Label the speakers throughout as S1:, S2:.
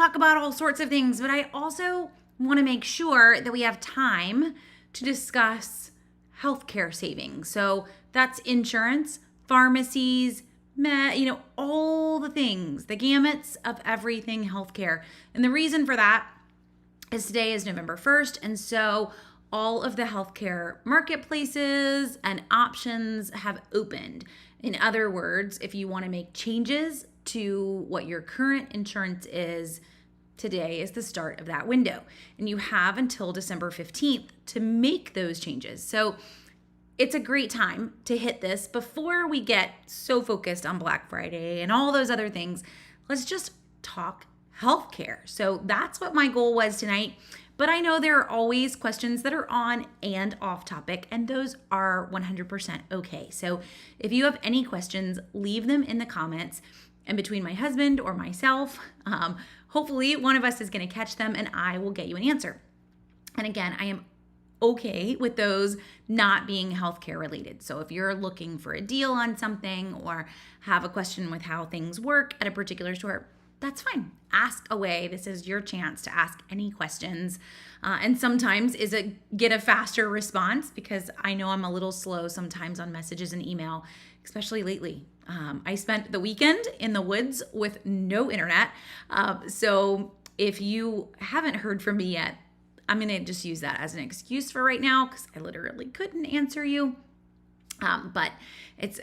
S1: talk about all sorts of things, but I also want to make sure that we have time to discuss healthcare savings. So that's insurance, pharmacies, all the things, the gamuts of everything healthcare. And the reason for that is today is November 1st. And so all of the healthcare marketplaces and options have opened. In other words, if you want to make changes to what your current insurance is, today is the start of that window. And you have until December 15th to make those changes. So it's a great time to hit this before we get so focused on Black Friday and all those other things. Let's just talk healthcare. So that's what my goal was tonight. But I know there are always questions that are on and off topic, and those are 100% okay. So if you have any questions, leave them in the comments. And between my husband or myself, hopefully one of us is going to catch them and I will get you an answer. And again, I am okay with those not being healthcare related. So if you're looking for a deal on something or have a question with how things work at a particular store, that's fine. Ask away. This is your chance to ask any questions. And sometimes get a faster response, because I know I'm a little slow sometimes on messages and email, especially lately. I spent the weekend in the woods with no internet. So if you haven't heard from me yet, I'm going to just use that as an excuse for right now, because I literally couldn't answer you. But it's,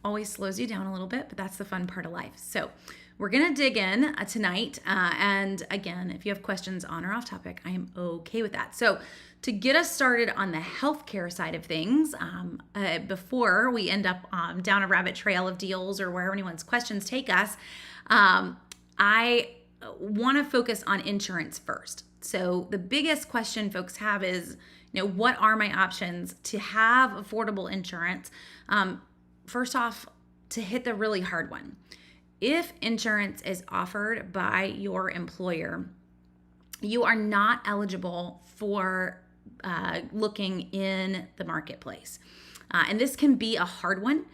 S1: always slows you down a little bit, but that's the fun part of life. So we're going to dig in tonight. And again, if you have questions on or off topic, I am okay with that. So to get us started on the healthcare side of things, before we end up down a rabbit trail of deals or where anyone's questions take us, I want to focus on insurance first. So the biggest question folks have is, what are my options to have affordable insurance? First off, to hit the really hard one. If insurance is offered by your employer, you are not eligible for looking in the marketplace. And this can be a hard one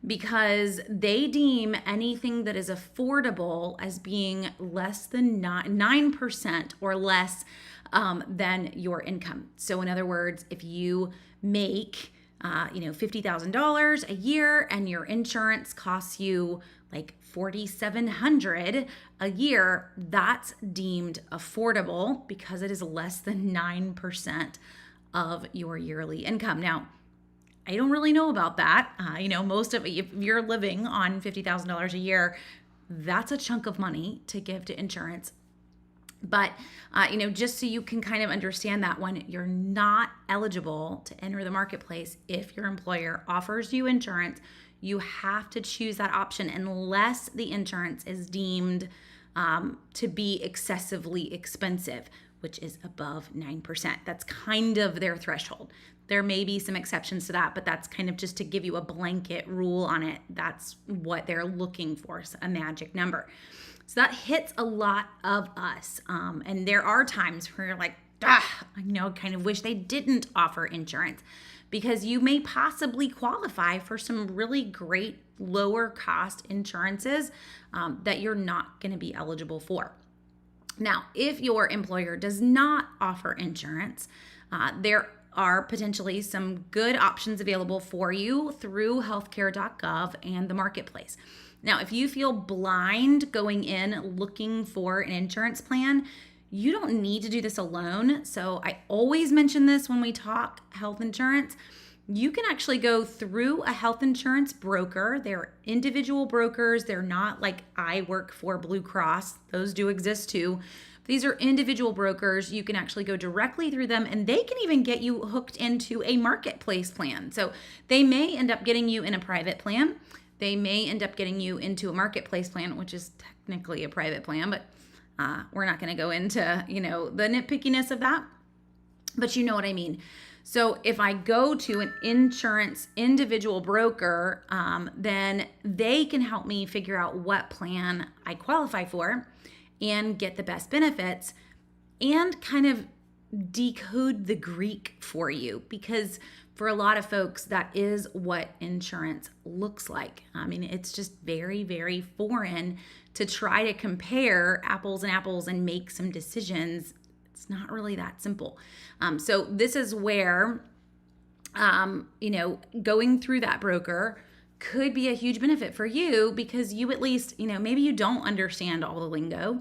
S1: because they deem anything that is affordable as being less than 9% or less than your income. So in other words, if you make $50,000 a year and your insurance costs you like $4,700 a year, that's deemed affordable because it is less than 9% of your yearly income. Now, I don't really know about that. Most of if you're living on $50,000 a year, that's a chunk of money to give to insurance. But, just so you can kind of understand that one, you're not eligible to enter the marketplace if your employer offers you insurance. You have to choose that option unless the insurance is deemed to be excessively expensive, which is above 9%. That's kind of their threshold. There may be some exceptions to that, but that's kind of just to give you a blanket rule on it. That's what they're looking for, a magic number. So that hits a lot of us. And there are times where you're like, kind of wish they didn't offer insurance, because you may possibly qualify for some really great lower cost insurances that you're not going to be eligible for. Now, if your employer does not offer insurance, there are potentially some good options available for you through healthcare.gov and the marketplace. Now, if you feel blind going in looking for an insurance plan, you don't need to do this alone. So I always mention this when we talk health insurance. You can actually go through a health insurance broker. They're individual brokers. They're not like I work for Blue Cross. Those do exist too. These are individual brokers. You can actually go directly through them, and they can even get you hooked into a marketplace plan. So they may end up getting you in a private plan. They may end up getting you into a marketplace plan, which is technically a private plan, but we're not going to go into, the nitpickiness of that. But you know what I mean. So if I go to an insurance individual broker, then they can help me figure out what plan I qualify for and get the best benefits, and kind of decode the Greek for you, because for a lot of folks, that is what insurance looks like. I mean, it's just very, very foreign to try to compare apples and apples and make some decisions. It's not really that simple. So this is where, going through that broker could be a huge benefit for you, because you at least, maybe you don't understand all the lingo.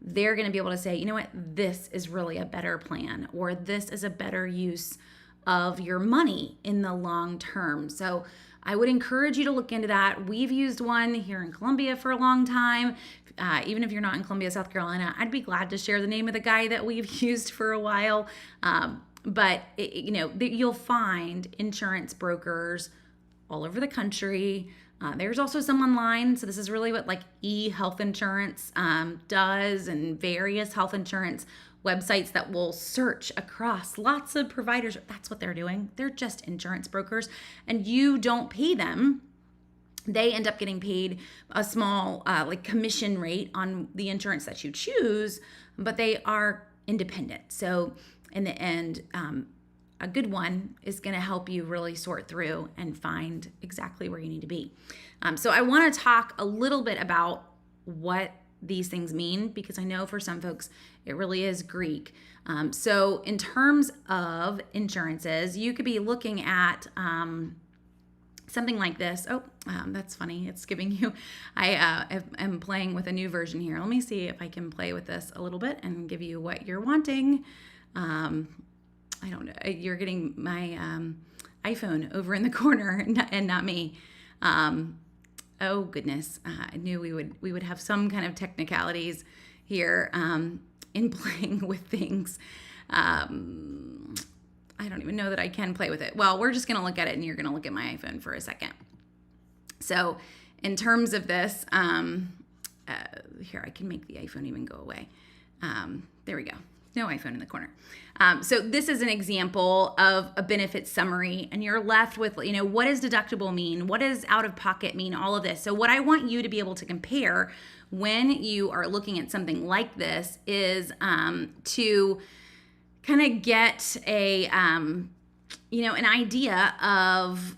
S1: They're going to be able to say, you know what, this is really a better plan, or this is a better use of your money in the long term. So I would encourage you to look into that. We've used one here in Columbia for a long time. Even if you're not in Columbia, South Carolina, I'd be glad to share the name of the guy that we've used for a while. But you'll find insurance brokers all over the country. There's also some online. So this is really what like e-health insurance does, and various health insurance websites that will search across lots of providers. That's what they're doing. They're just insurance brokers, and you don't pay them. They end up getting paid a small commission rate on the insurance that you choose, but they are independent. So in the end, a good one is going to help you really sort through and find exactly where you need to be. So I want to talk a little bit about what these things mean, because I know for some folks it really is Greek. So in terms of insurances, you could be looking at something like this. That's funny. It's giving you, I am playing with a new version here. Let me see if I can play with this a little bit and give you what you're wanting. I don't know. You're getting my iPhone over in the corner and not me. Oh goodness. I knew we would have some kind of technicalities here in playing with things. I don't even know that I can play with it. Well, we're just going to look at it, and you're going to look at my iPhone for a second. So in terms of this, here, I can make the iPhone even go away. There we go. No iPhone in the corner. So this is an example of a benefit summary, and you're left with, what does deductible mean? What does out of pocket mean? All of this. So what I want you to be able to compare when you are looking at something like this is to kind of get an idea of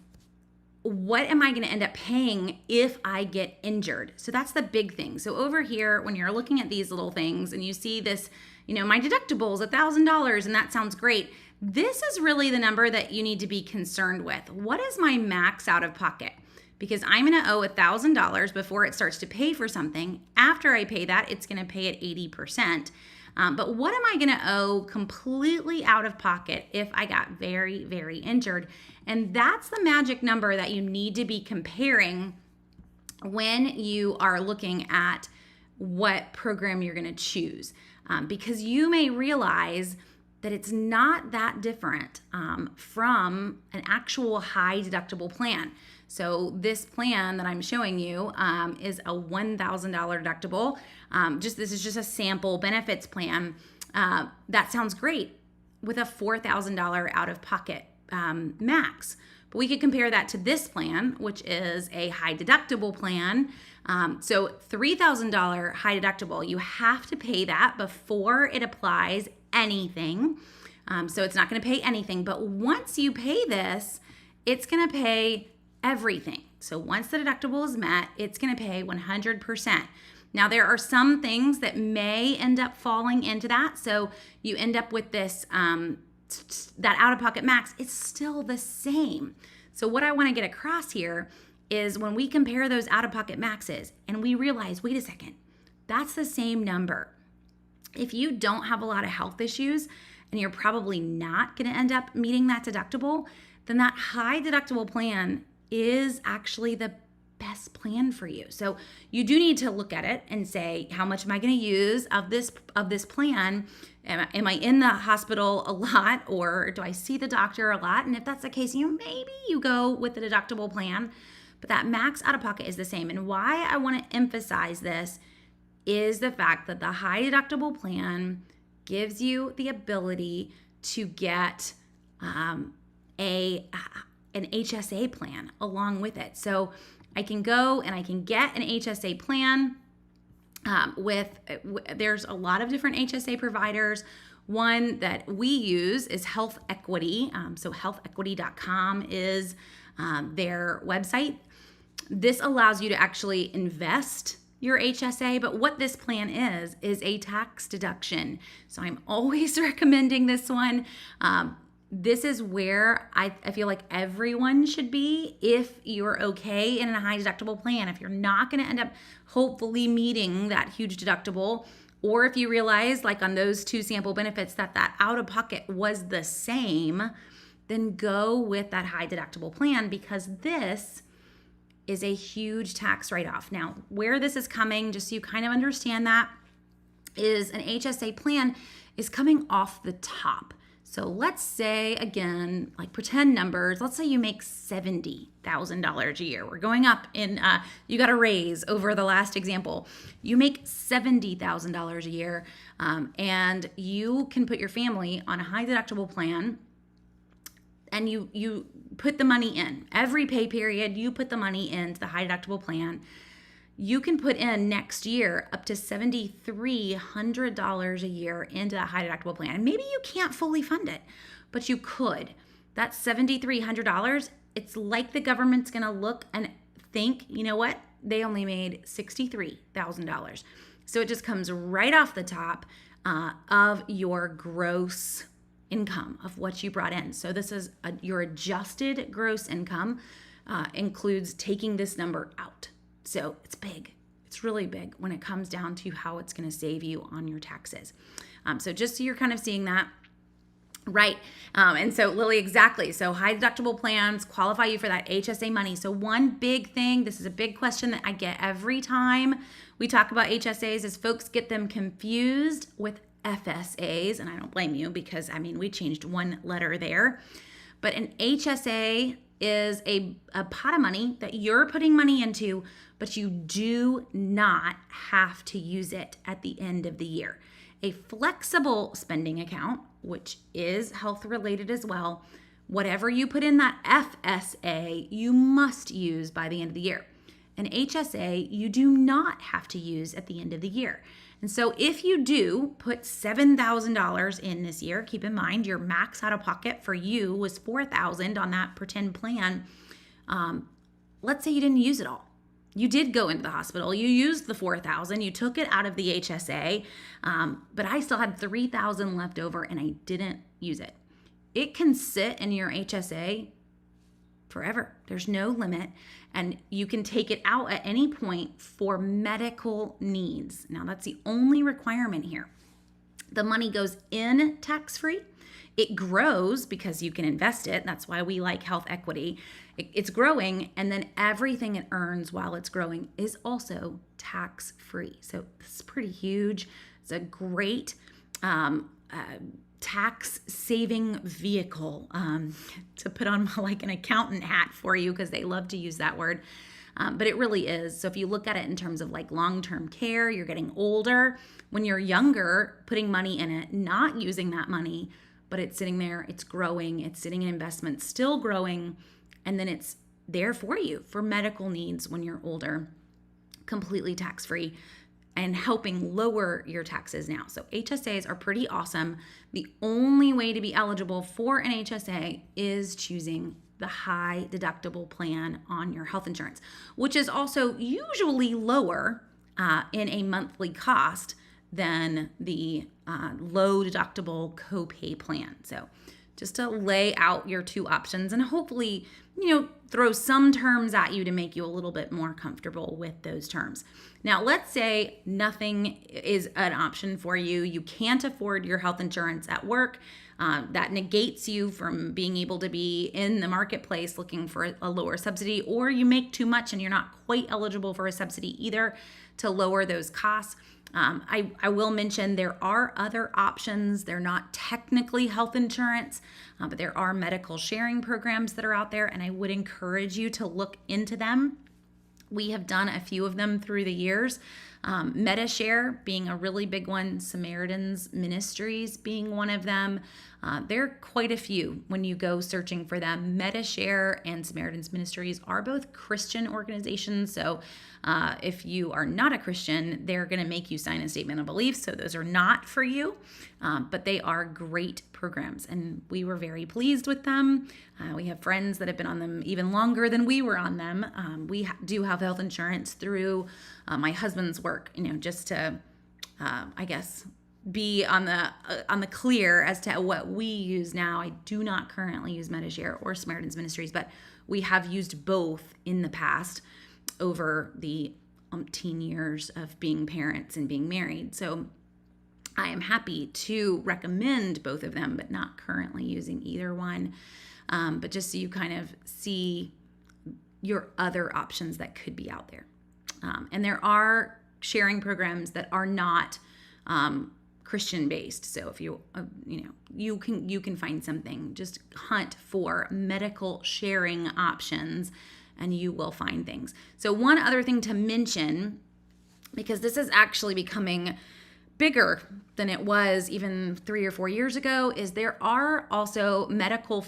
S1: what am I going to end up paying if I get injured? So that's the big thing. So over here, when you're looking at these little things and you see this, my deductible is $1,000, and that sounds great. This is really the number that you need to be concerned with. What is my max out of pocket? Because I'm going to owe $1,000 before it starts to pay for something. After I pay that, it's going to pay at 80%. But what am I going to owe completely out of pocket if I got very, very injured? And that's the magic number that you need to be comparing when you are looking at what program you're going to choose. Because you may realize that it's not that different from an actual high deductible plan. So this plan that I'm showing you is a $1,000 deductible. This is just a sample benefits plan. That sounds great with a $4,000 out of pocket max. But we could compare that to this plan, which is a high deductible plan. So $3,000 high deductible, you have to pay that before it applies anything. So it's not going to pay anything. But once you pay this, it's going to pay everything. So once the deductible is met, it's going to pay 100%. Now, there are some things that may end up falling into that. So you end up with this, that out-of-pocket max, it's still the same. So what I want to get across here is when we compare those out-of-pocket maxes and we realize, wait a second, that's the same number. If you don't have a lot of health issues and you're probably not going to end up meeting that deductible, then that high deductible plan is actually the best plan for you. So you do need to look at it and say, how much am I going to use of this plan? Am I in the hospital a lot, or do I see the doctor a lot? And if that's the case, maybe you go with the deductible plan, but that max out of pocket is the same. And why I want to emphasize this is the fact that the high deductible plan gives you the ability to get an HSA plan along with it. So I can go and I can get an HSA plan there's a lot of different HSA providers. One that we use is Health Equity. So healthequity.com is their website. This allows you to actually invest your HSA, but what this plan is a tax deduction. So I'm always recommending this one. This is where I feel like everyone should be if you're okay in a high deductible plan. If you're not going to end up hopefully meeting that huge deductible, or if you realize like on those 2 sample benefits that out of pocket was the same, then go with that high deductible plan, because this is a huge tax write-off. Now, where this is coming, just so you kind of understand that, is an HSA plan is coming off the top. So let's say, again, like pretend numbers, let's say you make $70,000 a year. We're going up in, you got a raise over the last example. You make $70,000 a year, and you can put your family on a high deductible plan, and you put the money in. Every pay period, you put the money into the high deductible plan. You can put in next year up to $7,300 a year into that high deductible plan. And maybe you can't fully fund it, but you could. That $7,300, it's like the government's gonna look and think, you know what? They only made $63,000. So it just comes right off the top of your gross income of what you brought in. So this is your adjusted gross income includes taking this number out. So it's big. It's really big when it comes down to how it's going to save you on your taxes. So just so you're kind of seeing that. Right. And so Lily, exactly. So high deductible plans qualify you for that HSA money. So one big thing, this is a big question that I get every time we talk about HSAs, is folks get them confused with FSAs, and I don't blame you, because I mean, we changed one letter there. But an HSA is a pot of money that you're putting money into, but you do not have to use it at the end of the year. A flexible spending account, which is health related as well, whatever you put in that FSA, you must use by the end of the year. An HSA, you do not have to use at the end of the year. And so if you do put $7,000 in this year, keep in mind your max out of pocket for you was $4,000 on that pretend plan. Let's say you didn't use it all. You did go into the hospital. You used the $4,000. You took it out of the HSA, but I still had $3,000 left over and I didn't use it. It can sit in your HSA forever. There's no limit, and you can take it out at any point for medical needs. Now, that's the only requirement here. The money goes in tax-free. It grows because you can invest it. That's why we like Health Equity. It's growing, and then everything it earns while it's growing is also tax-free. So this is pretty huge. It's a great tax saving vehicle to put on like an accountant hat for you, because they love to use that word. But it really is. So if you look at it in terms of like long-term care, you're getting older. When you're younger, putting money in it, not using that money, but it's sitting there, it's growing, it's sitting in investments, still growing, and then it's there for you for medical needs when you're older, completely tax-free, and helping lower your taxes now. So HSAs are pretty awesome. The only way to be eligible for an HSA is choosing the high deductible plan on your health insurance, which is also usually lower in a monthly cost than the low deductible copay plan. So just to lay out your 2 options and hopefully, throw some terms at you to make you a little bit more comfortable with those terms. Now, let's say nothing is an option for you. You can't afford your health insurance at work. That negates you from being able to be in the marketplace looking for a lower subsidy, or you make too much and you're not quite eligible for a subsidy either to lower those costs. I will mention there are other options. They're not technically health insurance, but there are medical sharing programs that are out there, and I would encourage you to look into them. We have done a few of them through the years. MediShare being a really big one, Samaritan's Ministries being one of them. There are quite a few when you go searching for them. MediShare and Samaritan's Ministries are both Christian organizations. So if you are not a Christian, they're going to make you sign a statement of belief. So those are not for you, but they are great programs. And we were very pleased with them. We have friends that have been on them even longer than we were on them. We do have health insurance through my husband's work, just to, I guess, be on the clear as to what we use now. I do not currently use MediShare or Samaritan's Ministries, but we have used both in the past over the umpteen years of being parents and being married. So I am happy to recommend both of them, but not currently using either one. But just so you kind of see your other options that could be out there. And there are sharing programs that are not Christian based. So if you can find something. Just hunt for medical sharing options and you will find things. So one other thing to mention, because this is actually becoming bigger than it was even 3 or 4 years ago, is there are also medical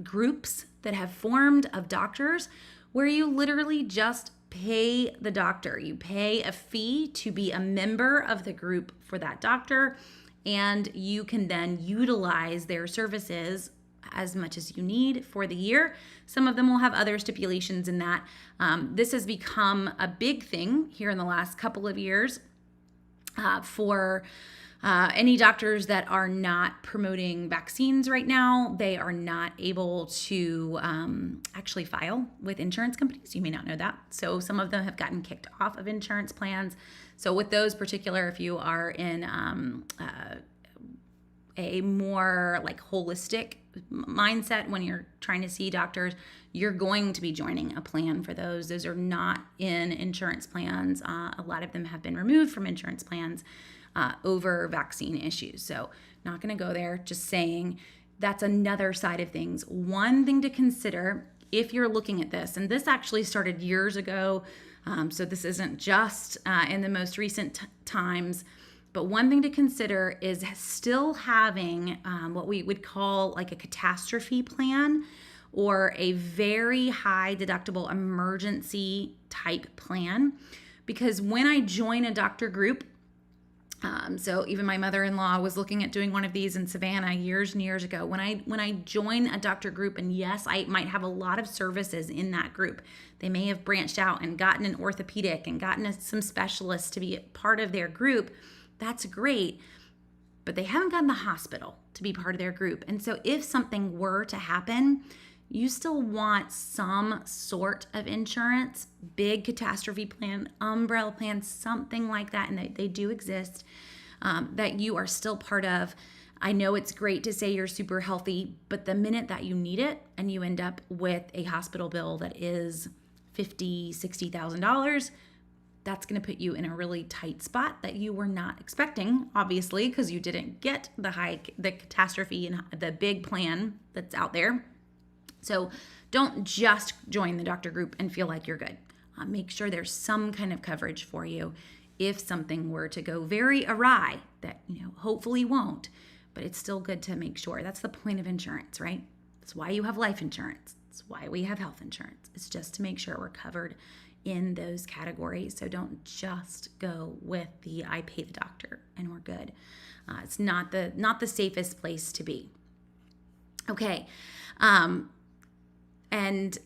S1: groups that have formed of doctors where you literally just pay the doctor. You pay a fee to be a member of the group for that doctor, and you can then utilize their services as much as you need for the year. Some of them will have other stipulations in that. This has become a big thing here in the last couple of years for any doctors that are not promoting vaccines right now. They are not able to actually file with insurance companies. You may not know that. So some of them have gotten kicked off of insurance plans. So with those particular, if you are in a more like holistic mindset when you're trying to see doctors, you're going to be joining a plan for those. Those are not in insurance plans. A lot of them have been removed from insurance plans over vaccine issues. So not going to go there, just saying that's another side of things. One thing to consider if you're looking at this, and this actually started years ago, so this isn't just in the most recent times, but one thing to consider is still having what we would call like a catastrophe plan or a very high deductible emergency type plan. Because when I join a doctor group, so even my mother-in-law was looking at doing one of these in Savannah years and years ago. When I join a doctor group, and yes, I might have a lot of services in that group. They may have branched out and gotten an orthopedic and gotten some specialists to be a part of their group. That's great, but they haven't gotten the hospital to be part of their group. And so if something were to happen, you still want some sort of insurance, big catastrophe plan, umbrella plan, something like that, and they do exist, that you are still part of. I know it's great to say you're super healthy, but the minute that you need it and you end up with a hospital bill that is $50,000, $60,000, that's going to put you in a really tight spot that you were not expecting, obviously, because you didn't get the catastrophe and the big plan that's out there. So don't just join the doctor group and feel like you're good. Make sure there's some kind of coverage for you if something were to go very awry, that hopefully won't, but it's still good to make sure. That's the point of insurance, right? That's why you have life insurance. That's why we have health insurance. It's just to make sure we're covered in those categories. So don't just go with the I pay the doctor and we're good. It's not the safest place to be. Okay. And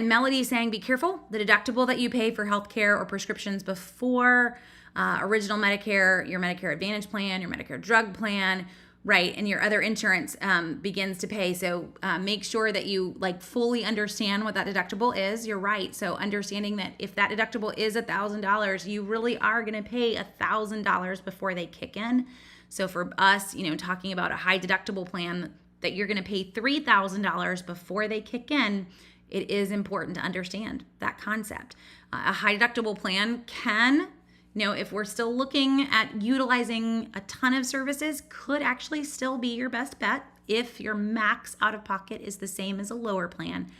S1: Melody saying, be careful. The deductible that you pay for healthcare or prescriptions before original Medicare, your Medicare Advantage plan, your Medicare drug plan, right, and your other insurance begins to pay. So make sure that you fully understand what that deductible is. You're right. So understanding that if that deductible is $1,000, you really are going to pay $1,000 before they kick in. So for us, talking about a high deductible plan that you're going to pay $3,000 before they kick in, it is important to understand that concept. A high deductible plan can, if we're still looking at utilizing a ton of services, could actually still be your best bet if your max out of pocket is the same as a lower plan.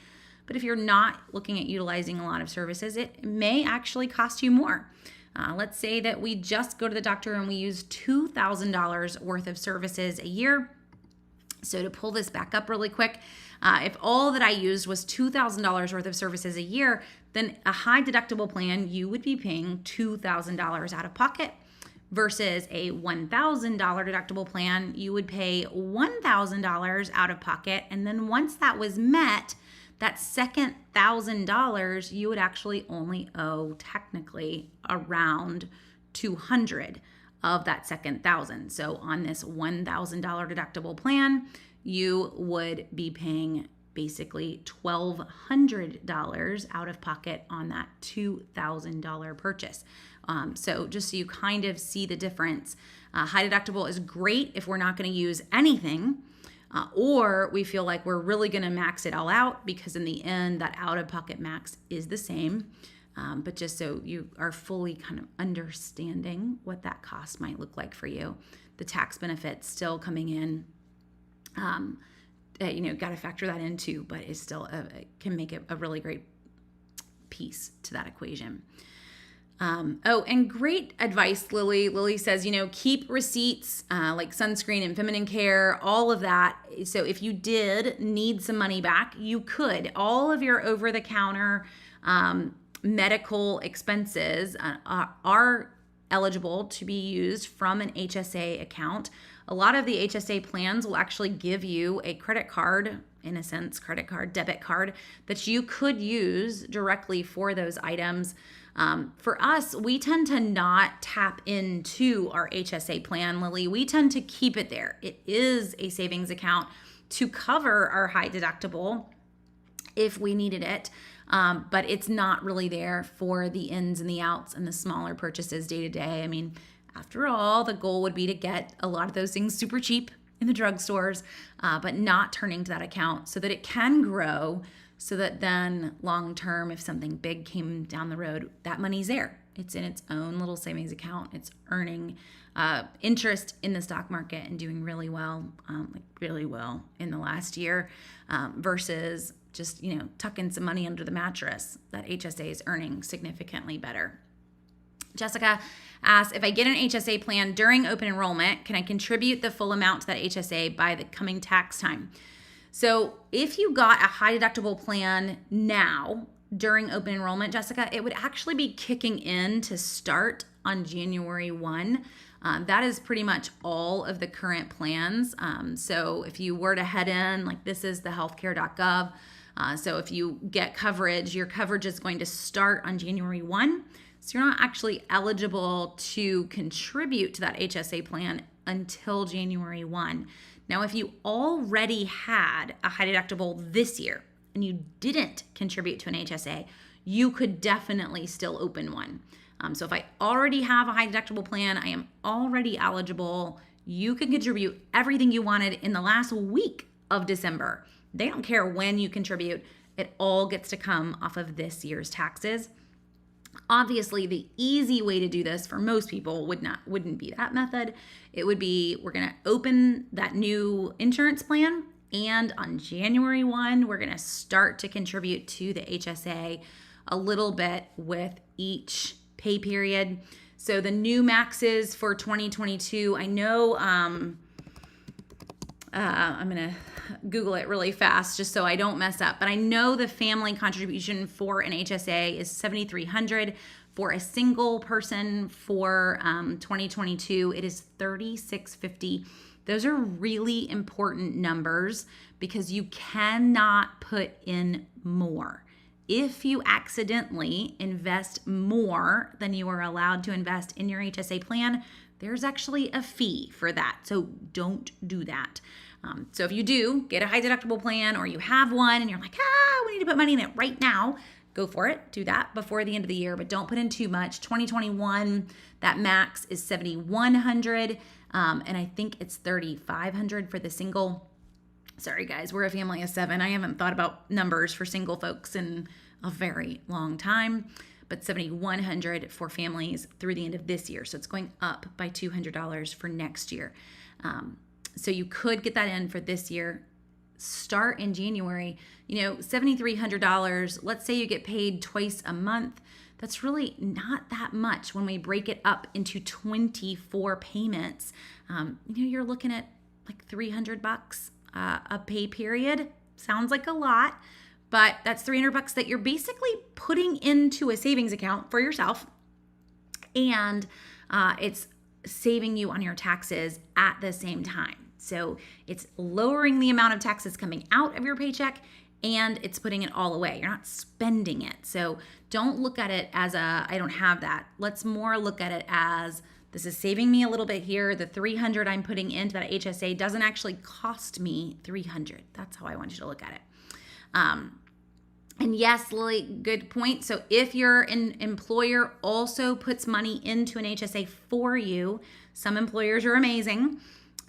S1: But if you're not looking at utilizing a lot of services, it may actually cost you more. Let's say that we just go to the doctor and we use $2,000 worth of services a year. So to pull this back up really quick, if all that I used was $2,000 worth of services a year, then a high deductible plan, you would be paying $2,000 out of pocket versus a $1,000 deductible plan, you would pay $1,000 out of pocket. And then once that was met, that second $1,000, you would actually only owe technically around $200 of that second $1,000. So on this $1,000 deductible plan, you would be paying basically $1,200 out of pocket on that $2,000 purchase. So just so you kind of see the difference, high deductible is great if we're not going to use anything, or we feel like we're really going to max it all out, because in the end, that out-of-pocket max is the same. But just so you are fully kind of understanding what that cost might look like for you, the tax benefits still coming in, got to factor that in too, but it's still can make it a really great piece to that equation. And great advice, Lily. Lily says, keep receipts like sunscreen and feminine care, all of that. So if you did need some money back, you could. All of your over-the-counter medical expenses are eligible to be used from an HSA account. A lot of the HSA plans will actually give you a credit card, in a sense, debit card, that you could use directly for those items. For us, we tend to not tap into our HSA plan, Lily. We tend to keep it there. It is a savings account to cover our high deductible if we needed it. But it's not really there for the ins and the outs and the smaller purchases day to day. I mean, after all, the goal would be to get a lot of those things super cheap in the drugstores, but not turning to that account so that it can grow, so that then long term, if something big came down the road, that money's there. It's in its own little savings account. It's earning interest in the stock market and doing really well, in the last year, versus just, tucking some money under the mattress. That HSA is earning significantly better. Jessica asks, if I get an HSA plan during open enrollment, can I contribute the full amount to that HSA by the coming tax time? So if you got a high deductible plan now during open enrollment, Jessica, it would actually be kicking in to start on January 1. That is pretty much all of the current plans. So if you were to head in, like this is the healthcare.gov. So if you get coverage, your coverage is going to start on January 1. So you're not actually eligible to contribute to that HSA plan until January 1. Now, if you already had a high deductible this year and you didn't contribute to an HSA, you could definitely still open one. So if I already have a high deductible plan, I am already eligible. You can contribute everything you wanted in the last week of December. They don't care when you contribute. It all gets to come off of this year's taxes. Obviously, the easy way to do this for most people wouldn't be that method. It would be, we're going to open that new insurance plan, and on January 1, we're going to start to contribute to the HSA a little bit with each pay period. So the new maxes for 2022, I know I'm going to Google it really fast just so I don't mess up. But I know the family contribution for an HSA is $7,300 for a single person. For 2022, it is $3,650. Those are really important numbers because you cannot put in more. If you accidentally invest more than you are allowed to invest in your HSA plan, there's actually a fee for that. So don't do that. So if you do get a high deductible plan, or you have one and you're like, we need to put money in it right now, go for it. Do that before the end of the year, but don't put in too much. 2021, that max is $7,100. And I think it's $3,500 for the single. Sorry guys, we're a family of 7. I haven't thought about numbers for single folks in a very long time, but $7,100 for families through the end of this year. So it's going up by $200 for next year. So you could get that in for this year. Start in January. $7,300. Let's say you get paid twice a month. that's really not that much when we break it up into 24 payments. You're looking at like $300 a pay period. Sounds like a lot, but that's $300 that you're basically putting into a savings account for yourself, and it's saving you on your taxes at the same time. So it's lowering the amount of taxes coming out of your paycheck, and it's putting it all away. You're not spending it. So don't look at it as I don't have that. Let's more look at it as, this is saving me a little bit here. The $300 I'm putting into that HSA doesn't actually cost me $300. That's how I want you to look at it. And yes, Lily, good point. So if your employer also puts money into an HSA for you, some employers are amazing.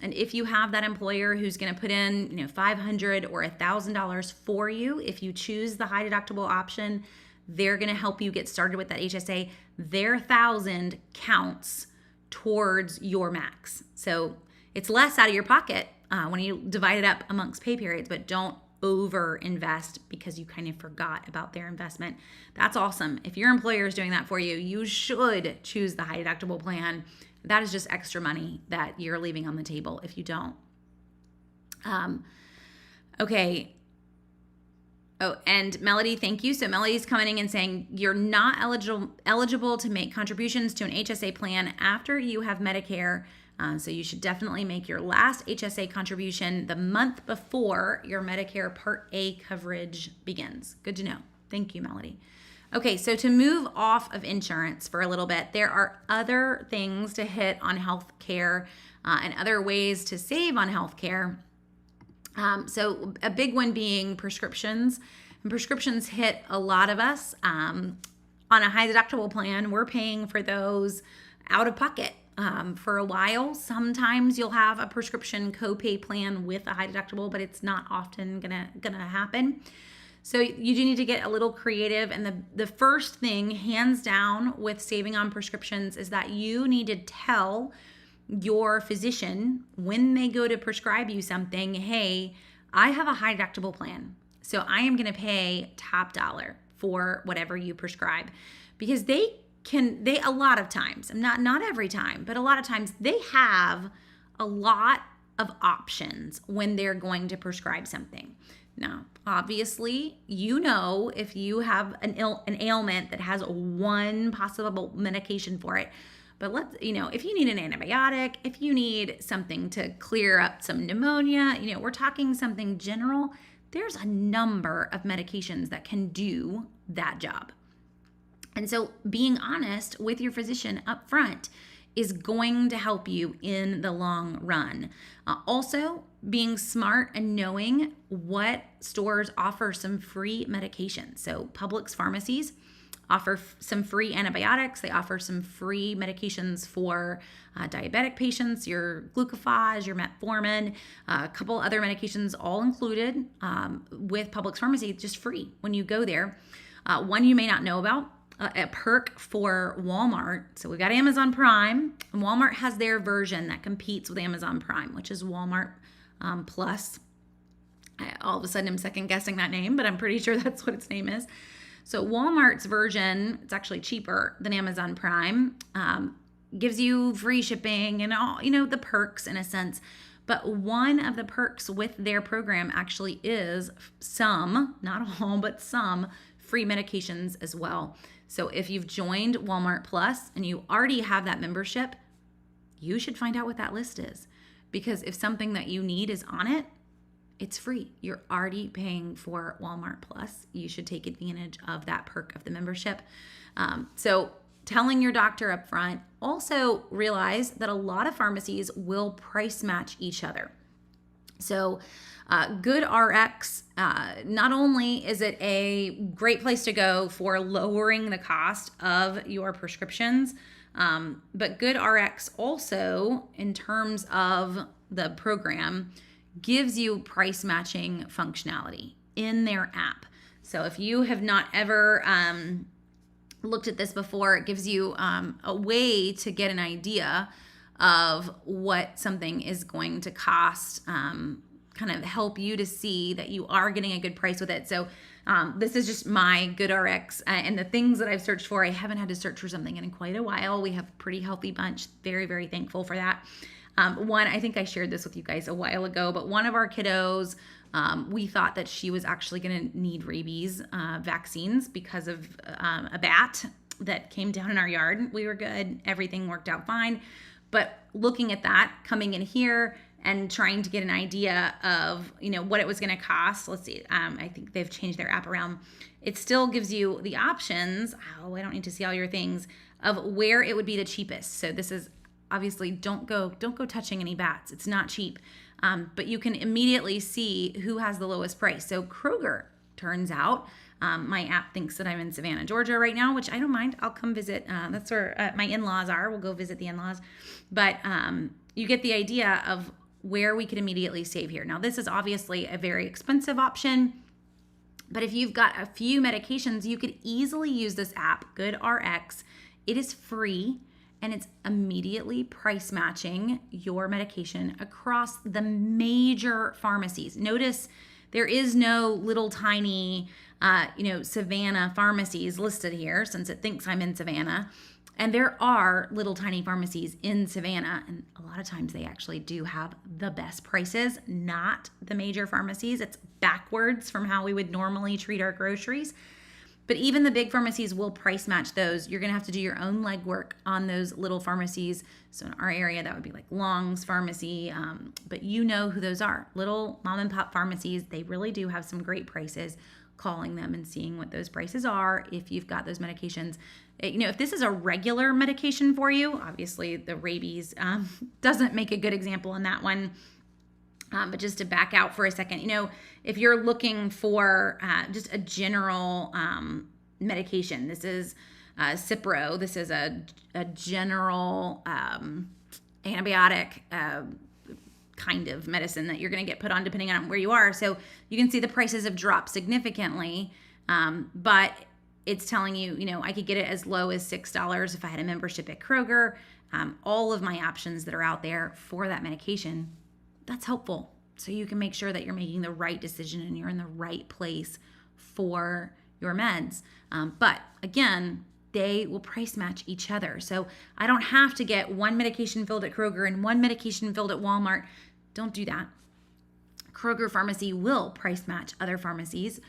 S1: And if you have that employer who's going to put in, $500 or $1,000 for you, if you choose the high deductible option, they're going to help you get started with that HSA. Their $1,000 counts towards your max. So it's less out of your pocket when you divide it up amongst pay periods, but don't over invest because you kind of forgot about their investment. That's awesome. If your employer is doing that for you, you should choose the high deductible plan. That is just extra money that you're leaving on the table if you don't. Okay. Oh, and Melody, thank you. So Melody's commenting and saying you're not eligible to make contributions to an HSA plan after you have Medicare. So you should definitely make your last HSA contribution the month before your Medicare Part A coverage begins. Good to know. Thank you, Melody. Okay, so to move off of insurance for a little bit, there are other things to hit on healthcare and other ways to save on healthcare. So a big one being prescriptions. And prescriptions hit a lot of us. On a high deductible plan, we're paying for those out of pocket. For a while, sometimes you'll have a prescription copay plan with a high deductible, but it's not often gonna happen. So you do need to get a little creative. And the first thing, hands down, with saving on prescriptions is that you need to tell your physician when they go to prescribe you something, hey, I have a high deductible plan, so I am gonna pay top dollar for whatever you prescribe. Because they a lot of times, not every time, but a lot of times they have a lot of options when they're going to prescribe something. Now, obviously, if you have an ailment that has one possible medication for it, but if you need an antibiotic, if you need something to clear up some pneumonia, we're talking something general, there's a number of medications that can do that job. And so being honest with your physician up front is going to help you in the long run. Also, being smart and knowing what stores offer some free medication. So Publix pharmacies offer some free antibiotics. They offer some free medications for diabetic patients, your glucophage, your metformin, a couple other medications all included with Publix pharmacy, just free when you go there. One you may not know about, a perk for Walmart. So we've got Amazon Prime, and Walmart has their version that competes with Amazon Prime, which is Walmart Plus. All of a sudden I'm second guessing that name, but I'm pretty sure that's what its name is. So Walmart's version, it's actually cheaper than Amazon Prime, gives you free shipping and all, the perks in a sense. But one of the perks with their program actually is some, not all, but some free medications as well. So if you've joined Walmart Plus and you already have that membership, you should find out what that list is. Because if something that you need is on it, it's free. You're already paying for Walmart Plus. You should take advantage of that perk of the membership. So telling your doctor up front. Also realize that a lot of pharmacies will price match each other. So GoodRx, not only is it a great place to go for lowering the cost of your prescriptions, but GoodRx also, in terms of the program, gives you price matching functionality in their app. So if you have not ever looked at this before, it gives you a way to get an idea of what something is going to cost, kind of help you to see that you are getting a good price with it. So This is just my GoodRx and the things that I've searched for. I haven't had to search for something in quite a while. We have a pretty healthy bunch. Very, very thankful for that. One, I think I shared this with you guys a while ago, but one of our kiddos, we thought that she was actually going to need rabies vaccines because of a bat that came down in our yard. We were good. Everything worked out fine. But looking at that, coming in here and trying to get an idea of, what it was going to cost. Let's see. I think they've changed their app around. It still gives you the options. Oh, I don't need to see all your things of where it would be the cheapest. So this is obviously don't go touching any bats. It's not cheap. But you can immediately see who has the lowest price. So Kroger, turns out, my app thinks that I'm in Savannah, Georgia right now, which I don't mind. I'll come visit. That's where my in-laws are. We'll go visit the in-laws. But you get the idea of where we could immediately save here. Now, this is obviously a very expensive option, but if you've got a few medications, you could easily use this app, GoodRx. It is free, and it's immediately price matching your medication across the major pharmacies. Notice there is no little tiny, Savannah pharmacies listed here since it thinks I'm in Savannah. And there are little tiny pharmacies in Savannah, and a lot of times they actually do have the best prices, not the major pharmacies. It's backwards from how we would normally treat our groceries. But even the big pharmacies will price match those. You're going to have to do your own legwork on those little pharmacies. So in our area, that would be like Long's Pharmacy, but you know who those are. Little mom and pop pharmacies, they really do have some great prices. Calling them and seeing what those prices are if you've got those medications. If this is a regular medication for you, obviously the rabies doesn't make a good example on that one. But just to back out for a second, if you're looking for just a general medication, this is Cipro. This is a general antibiotic kind of medicine that you're going to get put on depending on where you are. So you can see the prices have dropped significantly, but it's telling you, I could get it as low as $6 if I had a membership at Kroger. All of my options that are out there for that medication, that's helpful. So you can make sure that you're making the right decision and you're in the right place for your meds. But again, they will price match each other. So I don't have to get one medication filled at Kroger and one medication filled at Walmart. Don't do that. Kroger Pharmacy will price match other pharmacies.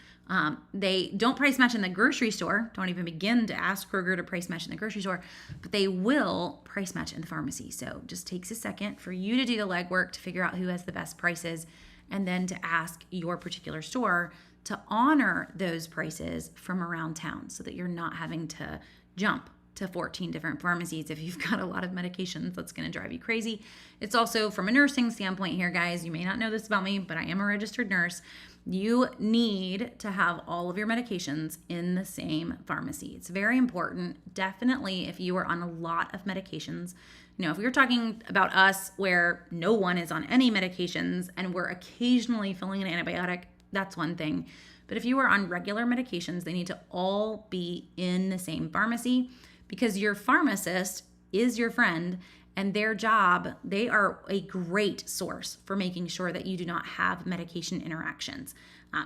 S1: They don't price match in the grocery store. Don't even begin to ask Kroger to price match in the grocery store, but they will price match in the pharmacy. So it just takes a second for you to do the legwork to figure out who has the best prices and then to ask your particular store to honor those prices from around town so that you're not having to jump to 14 different pharmacies. If you've got a lot of medications, that's going to drive you crazy. It's also from a nursing standpoint here, guys, you may not know this about me, but I am a registered nurse. You need to have all of your medications in the same pharmacy. It's very important. Definitely if you are on a lot of medications. If we were talking about us where no one is on any medications and we're occasionally filling an antibiotic, that's one thing. But if you are on regular medications, they need to all be in the same pharmacy because your pharmacist is your friend and their job, they are a great source for making sure that you do not have medication interactions.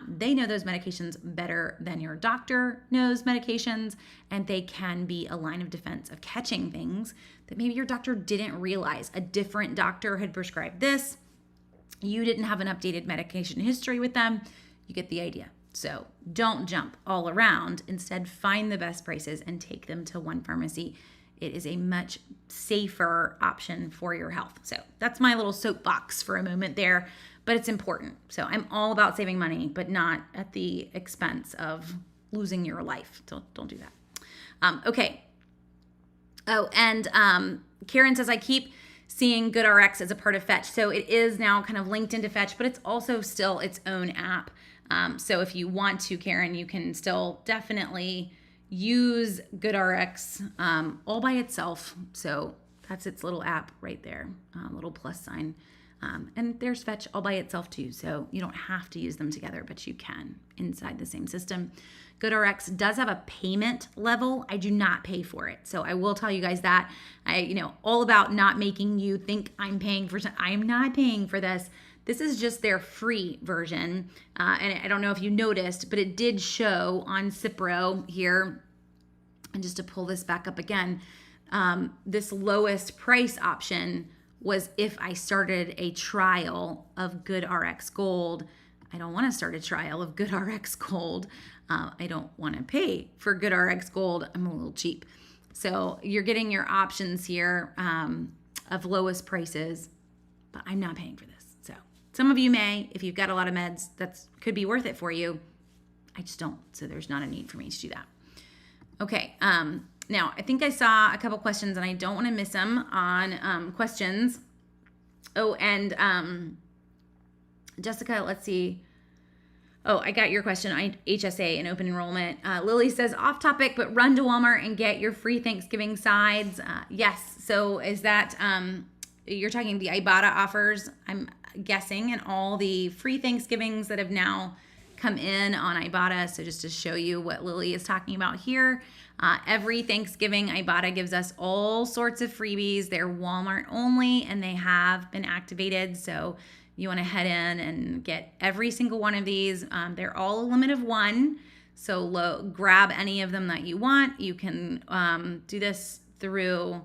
S1: They know those medications better than your doctor knows medications, and they can be a line of defense of catching things that maybe your doctor didn't realize. A different doctor had prescribed this. You didn't have an updated medication history with them. You get the idea. So don't jump all around. Instead, find the best prices and take them to one pharmacy. It is a much safer option for your health. So that's my little soapbox for a moment there, but it's important. So I'm all about saving money, but not at the expense of losing your life. Don't do that. Okay. Oh, and Karen says, I keep seeing GoodRx as a part of Fetch. So it is now kind of linked into Fetch, but it's also still its own app. So if you want to, Karen, you can still definitely use GoodRx all by itself. So that's its little app right there, little plus sign. And there's Fetch all by itself too, so you don't have to use them together, but you can inside the same system. GoodRx does have a payment level. I do not pay for it, so I will tell you guys that. All about not making you think I'm paying for something. I'm not paying for this. This is just their free version, and I don't know if you noticed, but it did show on Cipro here. And just to pull this back up again, this lowest price option was if I started a trial of GoodRx Gold. I don't want to start a trial of GoodRx Gold. I don't want to pay for GoodRx Gold. I'm a little cheap. So you're getting your options here of lowest prices, but I'm not paying for this. So some of you may, if you've got a lot of meds, that could be worth it for you. I just don't. So there's not a need for me to do that. Okay. Now, I think I saw a couple questions, and I don't want to miss them on questions. Oh, and Jessica, let's see. Oh, I got your question on HSA and open enrollment. Lily says, off topic, but run to Walmart and get your free Thanksgiving sides. Yes. So is that, you're talking the Ibotta offers, I'm guessing, and all the free Thanksgivings that have now come in on Ibotta. So just to show you what Lily is talking about here, every Thanksgiving, Ibotta gives us all sorts of freebies. They're Walmart only, and they have been activated. So you want to head in and get every single one of these. They're all a limit of one. So grab any of them that you want. You can do this through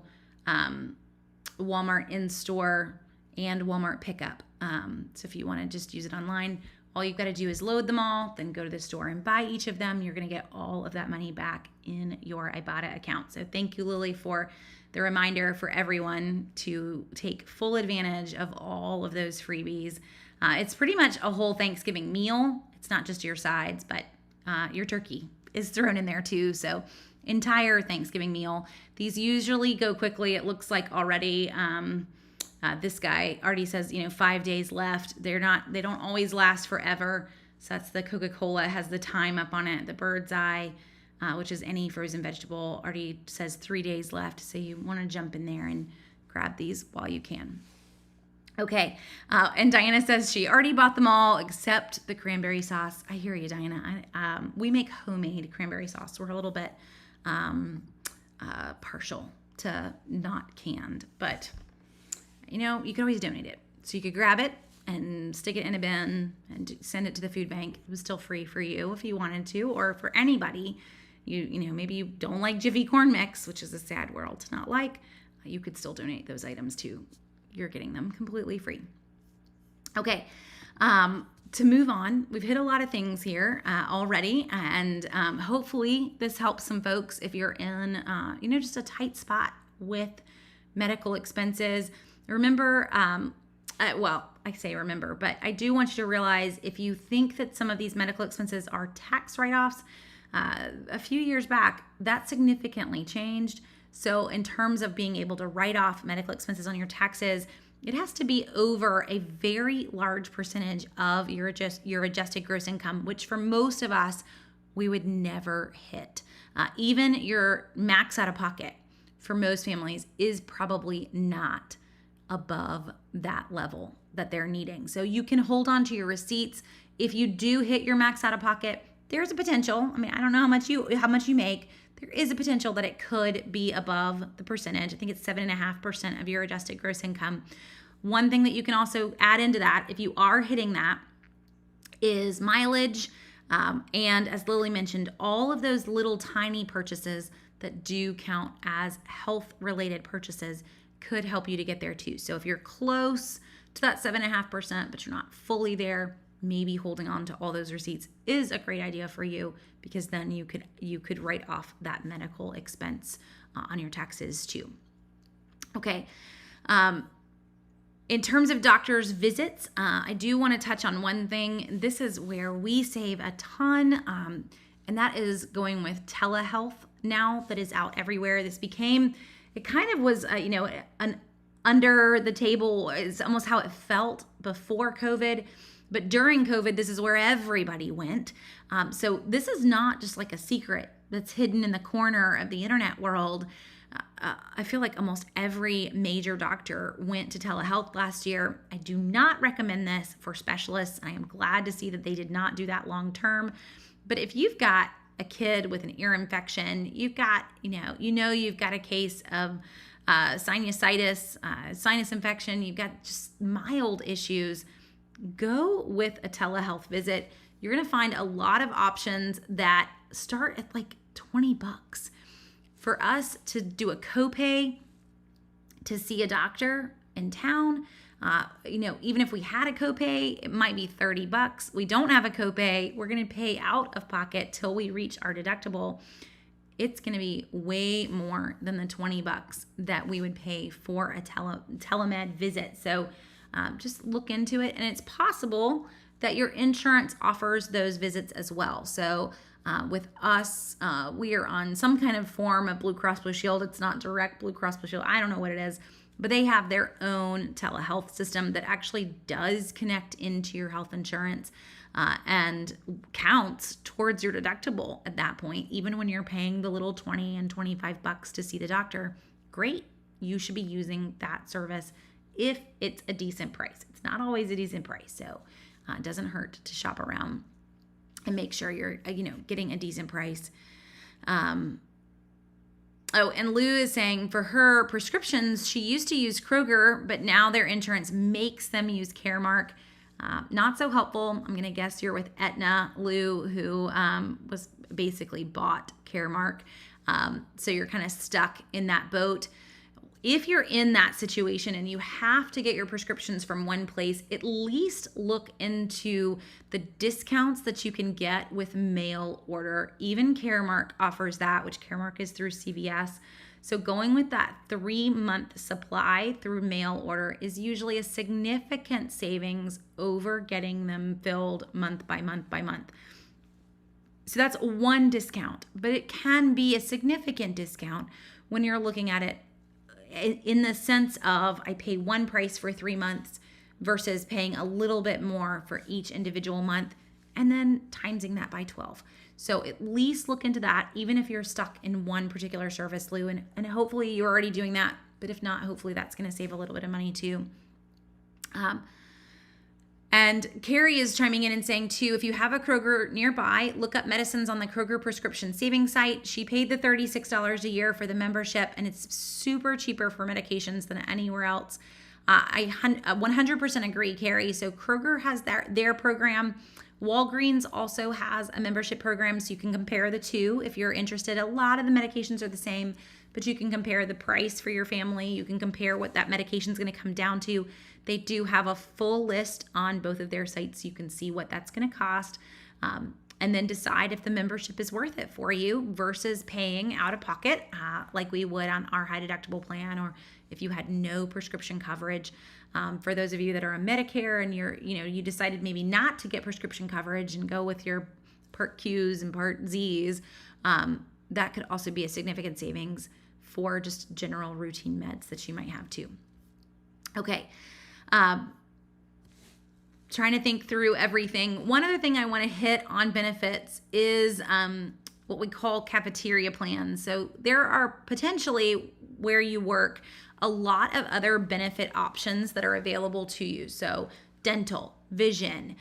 S1: Walmart in-store and Walmart pickup. So if you want to just use it online, all you've got to do is load them all, then go to the store and buy each of them. You're going to get all of that money back in your Ibotta account. So thank you, Lily, for the reminder for everyone to take full advantage of all of those freebies. It's pretty much a whole Thanksgiving meal. It's not just your sides, but your turkey is thrown in there too. So entire Thanksgiving meal. These usually go quickly. It looks like already this guy already says, 5 days left. They don't always last forever. So that's the Coca-Cola, has the time up on it. The Bird's Eye, which is any frozen vegetable, already says 3 days left. So you want to jump in there and grab these while you can. Okay. And Diana says she already bought them all except the cranberry sauce. I hear you, Diana. We make homemade cranberry sauce. We're a little bit partial to not canned, but you can always donate it. So you could grab it and stick it in a bin and send it to the food bank. It was still free for you if you wanted to, or for anybody. Maybe you don't like Jiffy corn mix, which is a sad world to not like. You could still donate those items too. You're getting them completely free. Okay. To move on, we've hit a lot of things here already, and hopefully this helps some folks if you're in, just a tight spot with medical expenses. Remember, I say remember, but I do want you to realize if you think that some of these medical expenses are tax write-offs, a few years back, that significantly changed. So in terms of being able to write off medical expenses on your taxes, it has to be over a very large percentage of your adjusted gross income, which for most of us, we would never hit. Even your max out of pocket for most families is probably not above that level that they're needing. So you can hold on to your receipts. If you do hit your max out of pocket, there's a potential. I don't know how much you make. There is a potential that it could be above the percentage. I think it's 7.5% of your adjusted gross income. One thing that you can also add into that, if you are hitting that, is mileage. And as Lily mentioned, all of those little tiny purchases that do count as health-related purchases could help you to get there too. So if you're close to that 7.5%, but you're not fully there, maybe holding on to all those receipts is a great idea for you, because then you could write off that medical expense on your taxes too. Okay. In terms of doctor's visits, I do want to touch on one thing. This is where we save a ton, and that is going with telehealth now that is out everywhere. It kind of was, an under the table is almost how it felt before COVID. But during COVID, this is where everybody went. So this is not just like a secret that's hidden in the corner of the internet world. I feel like almost every major doctor went to telehealth last year. I do not recommend this for specialists. I am glad to see that they did not do that long term. But if you've got a kid with an ear infection, you've got, you've got a case of sinusitis, sinus infection, you've got just mild issues, go with a telehealth visit. You're going to find a lot of options that start at like $20. For us to do a copay to see a doctor in town, even if we had a copay, it might be $30. We don't have a copay. We're going to pay out of pocket till we reach our deductible. It's going to be way more than the $20 that we would pay for a telemed visit. So just look into it. And it's possible that your insurance offers those visits as well. So with us, we are on some kind of form of Blue Cross Blue Shield. It's not direct Blue Cross Blue Shield. I don't know what it is, but they have their own telehealth system that actually does connect into your health insurance and counts towards your deductible at that point. Even when you're paying the little $20 and $25 to see the doctor, great. You should be using that service if it's a decent price. It's not always a decent price, so it doesn't hurt to shop around and make sure you're, getting a decent price. And Lou is saying for her prescriptions, she used to use Kroger, but now their insurance makes them use Caremark. Not so helpful. I'm going to guess you're with Aetna, Lou, who was basically bought Caremark. So you're kind of stuck in that boat. If you're in that situation and you have to get your prescriptions from one place, at least look into the discounts that you can get with mail order. Even Caremark offers that, which Caremark is through CVS. So going with that 3-month supply through mail order is usually a significant savings over getting them filled month by month by month. So that's one discount, but it can be a significant discount when you're looking at it in the sense of I pay one price for 3 months versus paying a little bit more for each individual month and then timesing that by 12. So at least look into that, even if you're stuck in one particular service, Lou, and hopefully you're already doing that. But if not, hopefully that's going to save a little bit of money too. And Carrie is chiming in and saying too, if you have a Kroger nearby, look up medicines on the Kroger prescription savings site. She paid the $36 a year for the membership, and it's super cheaper for medications than anywhere else. I 100% agree, Carrie. So Kroger has their program. Walgreens also has a membership program, so you can compare the two if you're interested. A lot of the medications are the same, but you can compare the price for your family. You can compare what that medication is going to come down to. They do have a full list on both of their sites. You can see what that's going to cost and then decide if the membership is worth it for you versus paying out of pocket like we would on our high deductible plan, or if you had no prescription coverage. For those of you that are on Medicare and you decided maybe not to get prescription coverage and go with your Part Qs and Part Zs, that could also be a significant savings for just general routine meds that you might have too. Okay. Trying to think through everything. One other thing I want to hit on benefits is what we call cafeteria plans. So there are potentially, where you work, a lot of other benefit options that are available to you. So dental, vision,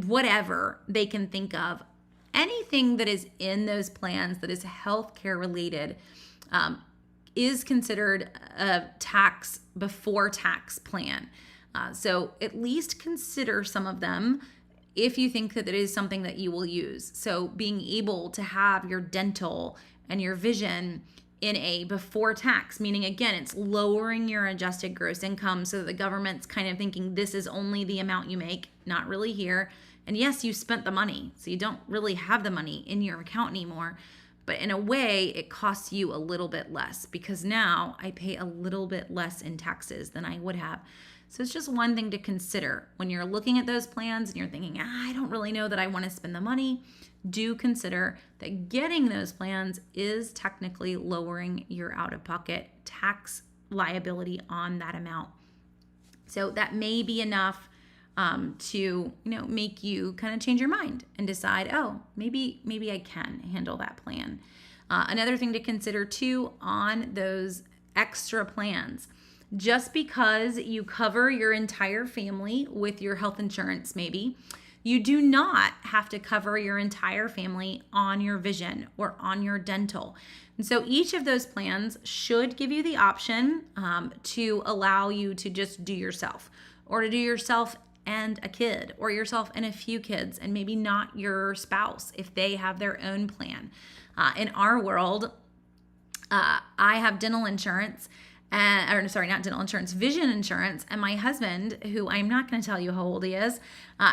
S1: whatever they can think of. Anything that is in those plans that is healthcare related is considered a tax before tax plan. So at least consider some of them if you think that it is something that you will use. So being able to have your dental and your vision in a before tax, meaning again, it's lowering your adjusted gross income so that the government's kind of thinking this is only the amount you make, not really here. And yes, you spent the money, so you don't really have the money in your account anymore. But in a way, it costs you a little bit less because now I pay a little bit less in taxes than I would have. So it's just one thing to consider when you're looking at those plans and you're thinking, I don't really know that I want to spend the money. Do consider that getting those plans is technically lowering your out-of-pocket tax liability on that amount. So that may be enough to make you kind of change your mind and decide, maybe I can handle that plan. Another thing to consider too on those extra plans, just because you cover your entire family with your health insurance, maybe, you do not have to cover your entire family on your vision or on your dental. And so each of those plans should give you the option to allow you to just do yourself, or to do yourself and a kid, or yourself and a few kids, and maybe not your spouse if they have their own plan. In our world, I have dental insurance, not dental insurance, vision insurance. And my husband, who I'm not going to tell you how old he is,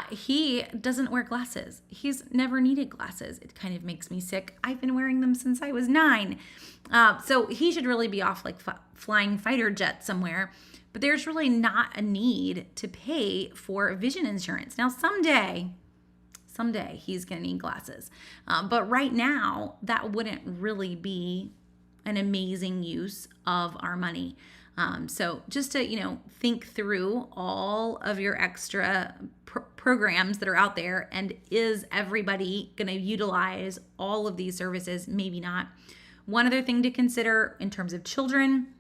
S1: he doesn't wear glasses. He's never needed glasses. It kind of makes me sick. I've been wearing them since I was 9. So he should really be off like flying fighter jet somewhere. But there's really not a need to pay for vision insurance. Now, someday he's going to need glasses. But right now, that wouldn't really be an amazing use of our money. So just to, think through all of your extra programs that are out there, and is everybody going to utilize all of these services? Maybe not. One other thing to consider in terms of children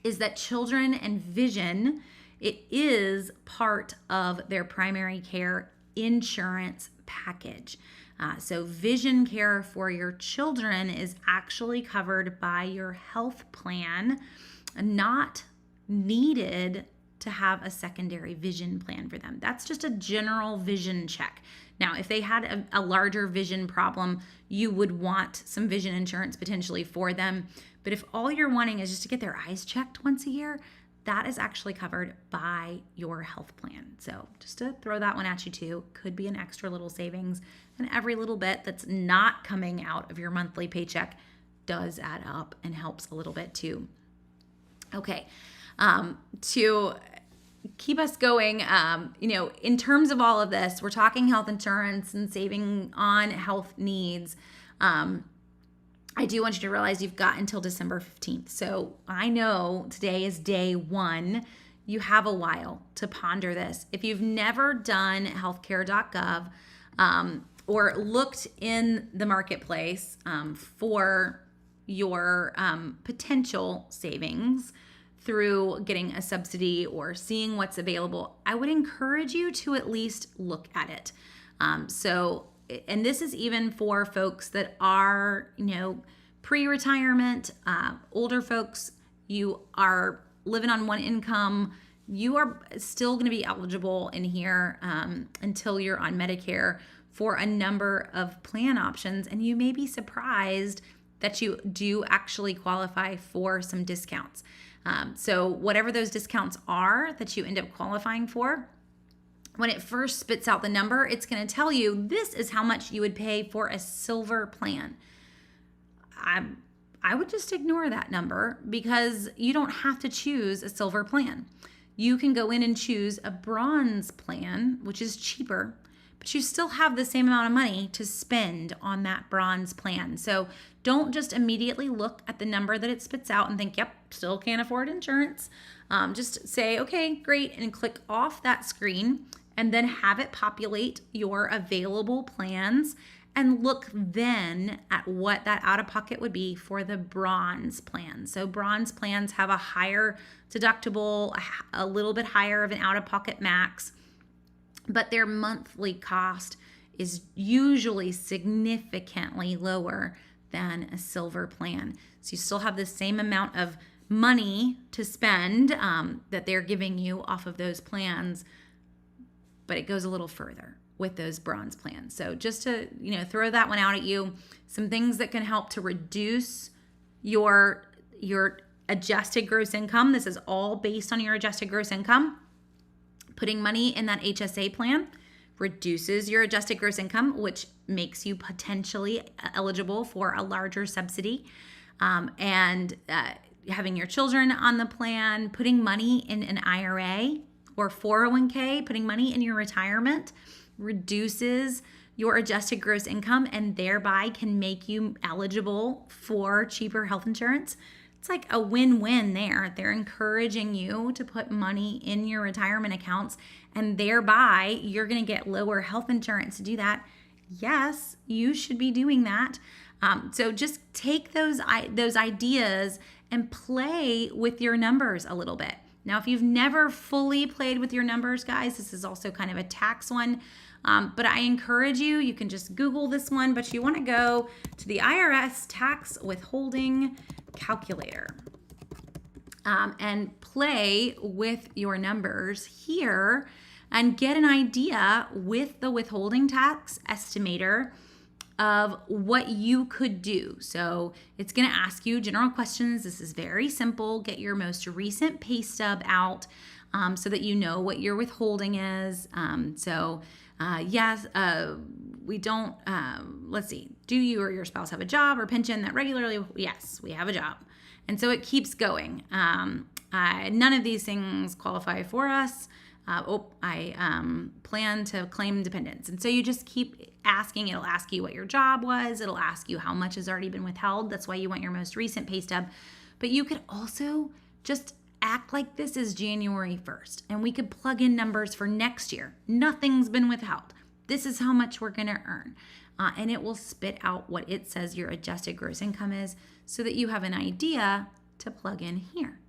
S1: is that children and vision, it is part of their primary care insurance package. So vision care for your children is actually covered by your health plan, not needed to have a secondary vision plan for them. That's just a general vision check. Now, if they had a larger vision problem, you would want some vision insurance potentially for them. But if all you're wanting is just to get their eyes checked once a year, that is actually covered by your health plan. So just to throw that one at you too, could be an extra little savings. And every little bit that's not coming out of your monthly paycheck does add up and helps a little bit too. Okay, to keep us going, in terms of all of this, we're talking health insurance and saving on health needs. I do want you to realize you've got until December 15th. So I know today is day 1. You have a while to ponder this. If you've never done healthcare.gov or looked in the marketplace for your potential savings through getting a subsidy or seeing what's available, I would encourage you to at least look at it. And this is even for folks that are, pre-retirement, older folks, you are living on one income, you are still going to be eligible in here until you're on Medicare for a number of plan options. And you may be surprised that you do actually qualify for some discounts. So whatever those discounts are that you end up qualifying for, when it first spits out the number, it's going to tell you this is how much you would pay for a silver plan. I would just ignore that number because you don't have to choose a silver plan. You can go in and choose a bronze plan, which is cheaper, but you still have the same amount of money to spend on that bronze plan. So don't just immediately look at the number that it spits out and think, yep, still can't afford insurance. Just say, okay, great, and click off that screen, and then have it populate your available plans, and look then at what that out-of-pocket would be for the bronze plan. So bronze plans have a higher deductible, a little bit higher of an out-of-pocket max, but their monthly cost is usually significantly lower than a silver plan. So you still have the same amount of money to spend that they're giving you off of those plans, but it goes a little further with those bronze plans. So just to, throw that one out at you, some things that can help to reduce your adjusted gross income. This is all based on your adjusted gross income. Putting money in that HSA plan reduces your adjusted gross income, which makes you potentially eligible for a larger subsidy. And having your children on the plan, putting money in an IRA or 401k, putting money in your retirement reduces your adjusted gross income and thereby can make you eligible for cheaper health insurance. It's like a win-win there. They're encouraging you to put money in your retirement accounts, and thereby you're going to get lower health insurance to do that. Yes, you should be doing that. So just take those ideas and play with your numbers a little bit. Now, if you've never fully played with your numbers, guys, this is also kind of a tax one. But I encourage you can just Google this one, but you want to go to the IRS tax withholding calculator and play with your numbers here and get an idea with the withholding tax estimator of what you could do. So it's going to ask you general questions. This is very simple. Get your most recent pay stub out so that you know what your withholding is. Yes, we don't, let's see, do you or your spouse have a job or pension that regularly? Yes, we have a job. And so it keeps going. None of these things qualify for us. I plan to claim dependents. And so you just keep asking. It'll ask you what your job was. It'll ask you how much has already been withheld. That's why you want your most recent pay stub. But you could also just act like this is January 1st and we could plug in numbers for next year. Nothing's been withheld. This is how much we're going to earn. And it will spit out what it says your adjusted gross income is so that you have an idea to plug in here.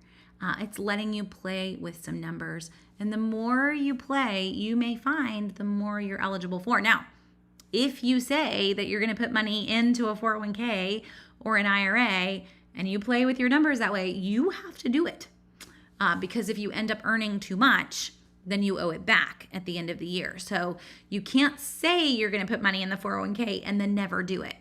S1: It's letting you play with some numbers. And the more you play, you may find the more you're eligible for. Now, if you say that you're going to put money into a 401k or an IRA and you play with your numbers that way, you have to do it. Because if you end up earning too much, then you owe it back at the end of the year. So you can't say you're going to put money in the 401k and then never do it.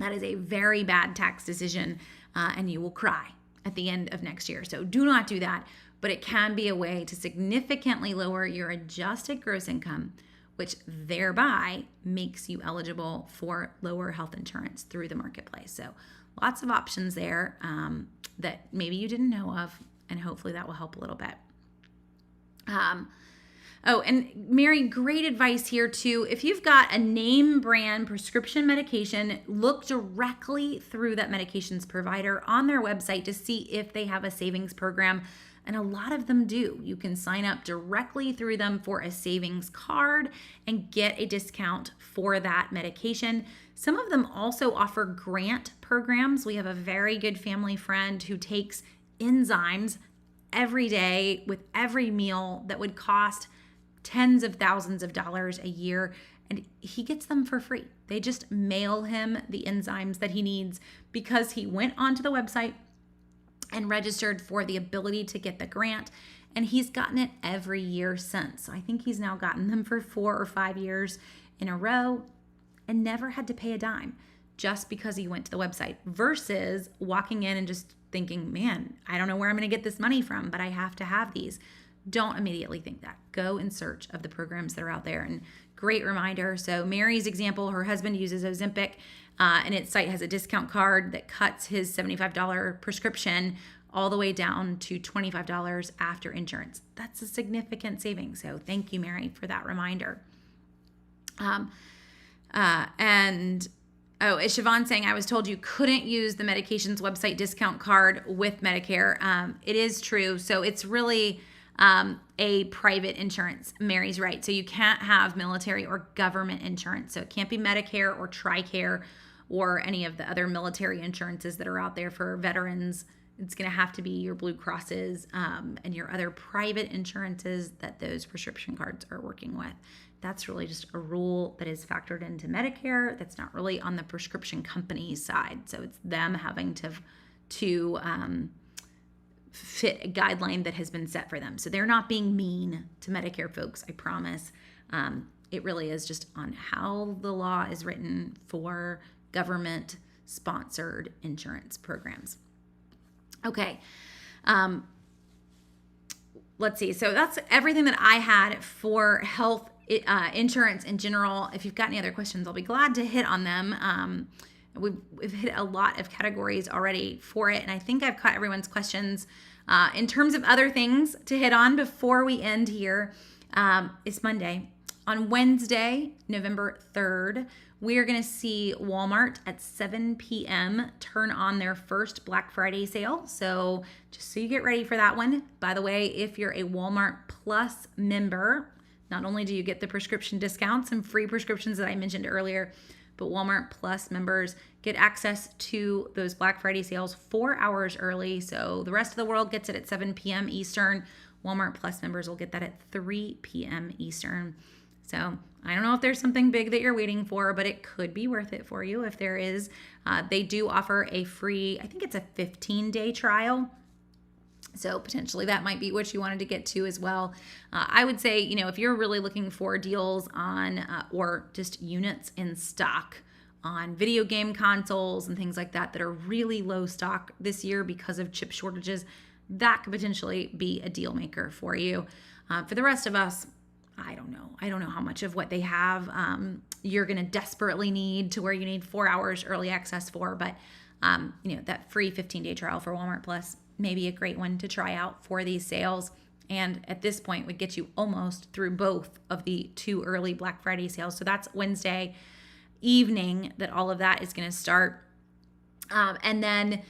S1: That is a very bad tax decision, and you will cry at the end of next year. So do not do that, but it can be a way to significantly lower your adjusted gross income, which thereby makes you eligible for lower health insurance through the marketplace. So lots of options there that maybe you didn't know of, and hopefully that will help a little bit. And Mary, great advice here too. If you've got a name brand prescription medication, look directly through that medications provider on their website to see if they have a savings program. And a lot of them do. You can sign up directly through them for a savings card and get a discount for that medication. Some of them also offer grant programs. We have a very good family friend who takes enzymes every day with every meal that would cost tens of thousands of dollars a year, and he gets them for free. They just mail him the enzymes that he needs because he went onto the website and registered for the ability to get the grant, and he's gotten it every year since. So I think he's now gotten them for 4 or 5 years in a row and never had to pay a dime just because he went to the website, versus walking in and just thinking, man, I don't know where I'm going to get this money from, but I have to have these. Don't immediately think that. Go in search of the programs that are out there. And great reminder. So Mary's example, her husband uses Ozempic, and its site has a discount card that cuts his $75 prescription all the way down to $25 after insurance. That's a significant savings. So thank you, Mary, for that reminder. Is Siobhan saying, I was told you couldn't use the medications website discount card with Medicare. It is true. So it's really a private insurance. Mary's right. So you can't have military or government insurance. So it can't be Medicare or TRICARE or any of the other military insurances that are out there for veterans. It's going to have to be your Blue Crosses and your other private insurances that those prescription cards are working with. That's really just a rule that is factored into Medicare. That's not really on the prescription company's side. So it's them having to fit a guideline that has been set for them. So they're not being mean to Medicare folks, I promise. It really is just on how the law is written for government-sponsored insurance programs. Okay. Let's see. So that's everything that I had for health insurance in general. If you've got any other questions, I'll be glad to hit on them. We've hit a lot of categories already for it, and I think I've caught everyone's questions. In terms of other things to hit on before we end here, it's Monday. On Wednesday, November 3rd, we are going to see Walmart at 7 p.m. turn on their first Black Friday sale. So just so you get ready for that one. By the way, if you're a Walmart Plus member, not only do you get the prescription discounts and free prescriptions that I mentioned earlier, but Walmart Plus members get access to those Black Friday sales 4 hours early. So the rest of the world gets it at 7 p.m. Eastern. Walmart Plus members will get that at 3 p.m. Eastern. So I don't know if there's something big that you're waiting for, but it could be worth it for you if there is. They do offer a free, I think it's a 15-day trial. So potentially that might be what you wanted to get to as well. I would say, if you're really looking for deals on or just units in stock on video game consoles and things like that are really low stock this year because of chip shortages, that could potentially be a deal maker for you. For the rest of us, I don't know. I don't know how much of what they have you're going to desperately need to where you need 4 hours early access for. But, that free 15-day trial for Walmart Plus may be a great one to try out for these sales. And at this point would get you almost through both of the 2 early Black Friday sales. So that's Wednesday evening that all of that is going to start. And then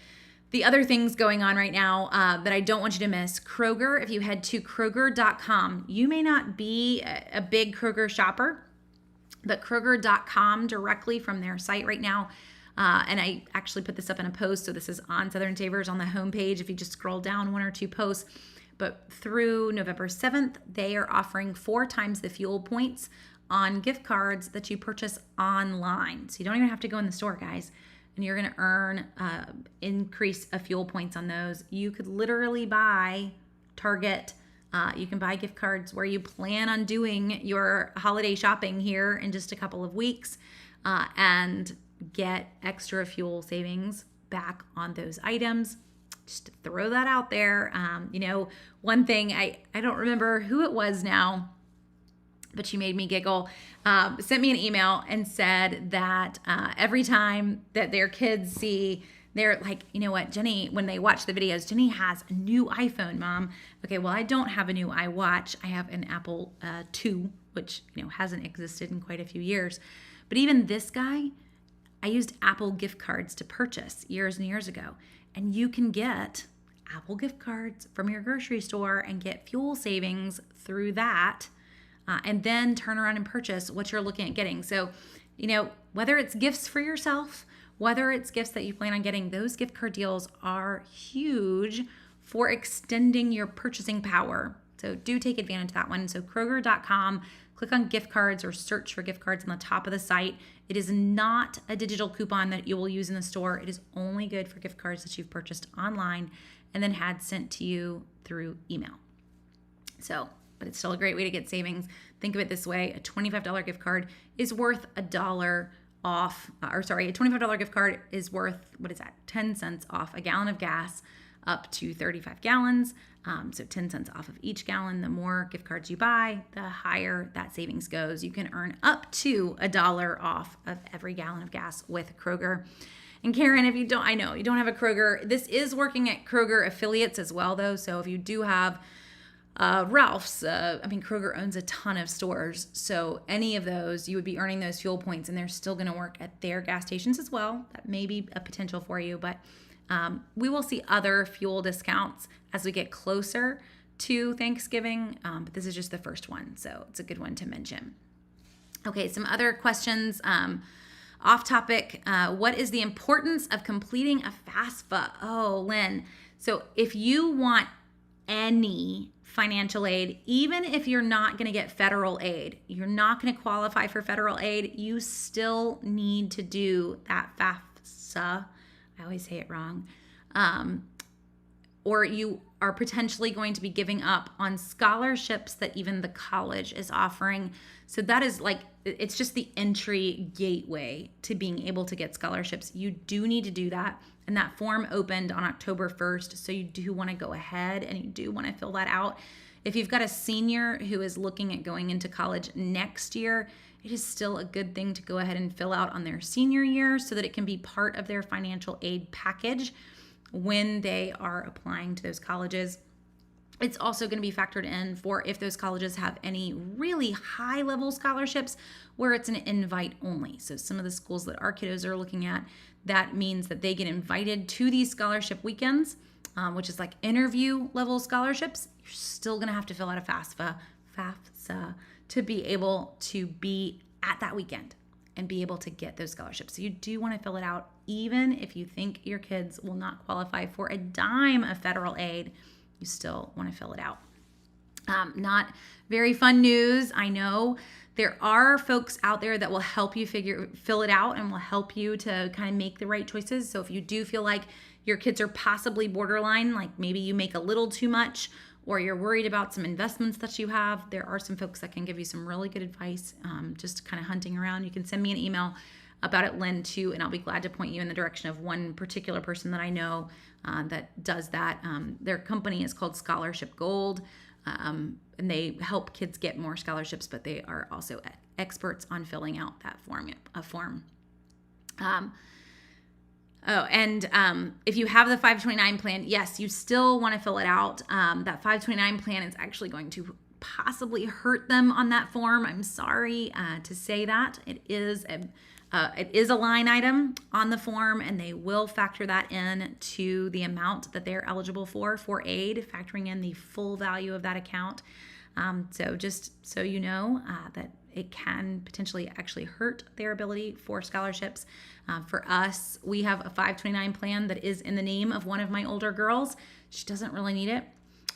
S1: the other things going on right now that I don't want you to miss, Kroger, if you head to Kroger.com, you may not be a big Kroger shopper, but Kroger.com directly from their site right now, and I actually put this up in a post, so this is on Southern Savers on the homepage if you just scroll down 1 or 2 posts, but through November 7th, they are offering 4 times the fuel points on gift cards that you purchase online. So you don't even have to go in the store, guys. And you're going to earn increase of fuel points on those. You could literally buy Target. You can buy gift cards where you plan on doing your holiday shopping here in just a couple of weeks and get extra fuel savings back on those items. Just to throw that out there. One thing, I don't remember who it was now, but she made me giggle, sent me an email and said that every time that their kids see, they're like, you know what, Jenny, when they watch the videos, Jenny has a new iPhone, Mom. Okay, well, I don't have a new iWatch. I have an Apple II, which, hasn't existed in quite a few years. But even this guy, I used Apple gift cards to purchase years and years ago. And you can get Apple gift cards from your grocery store and get fuel savings through that. And then turn around and purchase what you're looking at getting. So, whether it's gifts for yourself, whether it's gifts that you plan on getting, those gift card deals are huge for extending your purchasing power. So do take advantage of that one. So Kroger.com, click on gift cards or search for gift cards on the top of the site. It is not a digital coupon that you will use in the store. It is only good for gift cards that you've purchased online and then had sent to you through email. But it's still a great way to get savings. Think of it this way. A $25 gift card is worth $1 off, a $25 gift card is worth, 10 cents off a gallon of gas up to 35 gallons. So 10 cents off of each gallon. The more gift cards you buy, the higher that savings goes. You can earn up to $1 off of every gallon of gas with Kroger. And Karen, if you don't, I know you don't have a Kroger. This is working at Kroger affiliates as well, though. So if you do have Ralph's, Kroger owns a ton of stores. So any of those, you would be earning those fuel points and they're still going to work at their gas stations as well. That may be a potential for you, but we will see other fuel discounts as we get closer to Thanksgiving. But this is just the first one. So it's a good one to mention. Okay, some other questions. Off topic, what is the importance of completing a FAFSA? Oh, Lynn. So if you want any financial aid, even if you're not going to get federal aid, you're not going to qualify for federal aid, you still need to do that FAFSA. I always say it wrong. Or you are potentially going to be giving up on scholarships that even the college is offering. So that is it's just the entry gateway to being able to get scholarships. You do need to do that. And that form opened on October 1st. So you do want to go ahead and you do want to fill that out. If you've got a senior who is looking at going into college next year, it is still a good thing to go ahead and fill out on their senior year so that it can be part of their financial aid package when they are applying to those colleges. It's also going to be factored in for if those colleges have any really high level scholarships where it's an invite only. So some of the schools that our kiddos are looking at, that means that they get invited to these scholarship weekends, which is like interview level scholarships. You're still going to have to fill out a FAFSA to be able to be at that weekend. and be able to get those scholarships. So you do want to fill it out, even if you think your kids will not qualify for a dime of federal aid, you still want to fill it out. Not very fun news. I know there are folks out there that will help you fill it out and will help you to kind of make the right choices. So if you do feel like your kids are possibly borderline, like maybe you make a little too much, or you're worried about some investments that you have, there are some folks that can give you some really good advice, just kind of hunting around. You can send me an email about it, Lynn, too, and I'll be glad to point you in the direction of one particular person that I know that does that. Their company is called Scholarship Gold. And they help kids get more scholarships, but they are also experts on filling out that form. If you have the 529 plan, yes, you still want to fill it out. That 529 plan is actually going to possibly hurt them on that form. I'm sorry to say that. It is a line item on the form, and they will factor that in to the amount that they're eligible for aid, factoring in the full value of that account. So just so you know that it can potentially actually hurt their ability for scholarships. For us, we have a 529 plan that is in the name of one of my older girls. She doesn't really need it.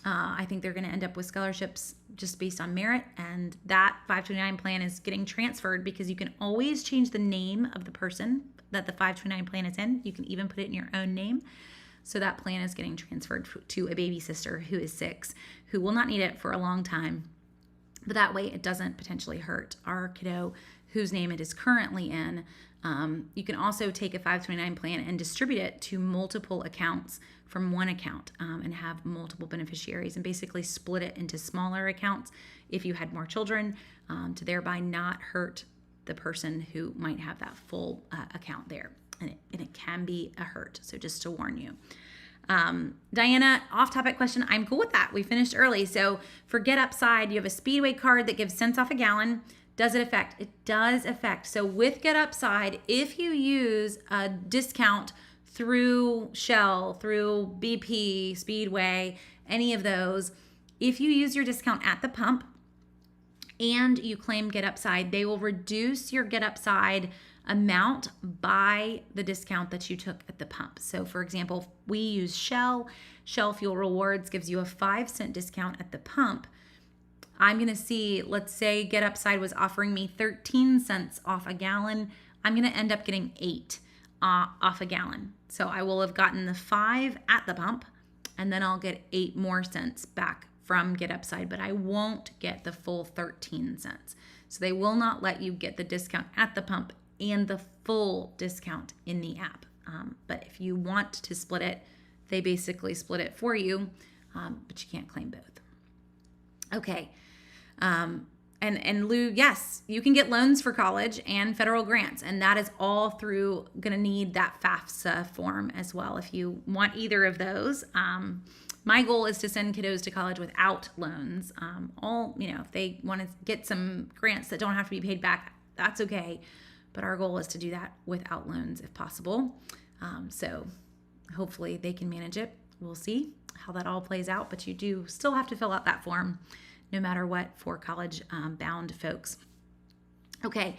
S1: I think they're going to end up with scholarships just based on merit, and that 529 plan is getting transferred because you can always change the name of the person that the 529 plan is in. You can even put it in your own name. So that plan is getting transferred to a baby sister who is 6, who will not need it for a long time. But that way it doesn't potentially hurt our kiddo whose name it is currently in. You can also take a 529 plan and distribute it to multiple accounts from one account and have multiple beneficiaries, and basically split it into smaller accounts if you had more children, to thereby not hurt the person who might have that full account there. And it can be a hurt. So just to warn you. Diana, off-topic question. I'm cool with that. We finished early. So for Get Upside, you have a Speedway card that gives cents off a gallon. Does it affect? It does affect. So with Get Upside, if you use a discount through Shell, through BP, Speedway, any of those, if you use your discount at the pump and you claim Get Upside, they will reduce your Get Upside amount by the discount that you took at the pump. So for example, we use Shell. Shell Fuel Rewards gives you a 5-cent discount at the pump. I'm going to see, let's say Get Upside was offering me 13 cents off a gallon. I'm going to end up getting 8 off a gallon. So I will have gotten the 5 at the pump, and then I'll get 8 more cents back from Get Upside, but I won't get the full 13 cents. So they will not let you get the discount at the pump and the full discount in the app. But if you want to split it, they basically split it for you, but you can't claim both. Okay. And Lou, yes, you can get loans for college and federal grants, and that is all through going to need that FAFSA form as well if you want either of those. My goal is to send kiddos to college without loans. If they want to get some grants that don't have to be paid back, that's okay. But our goal is to do that without loans if possible. So hopefully they can manage it. We'll see how that all plays out, but you do still have to fill out that form no matter what for college bound folks. Okay,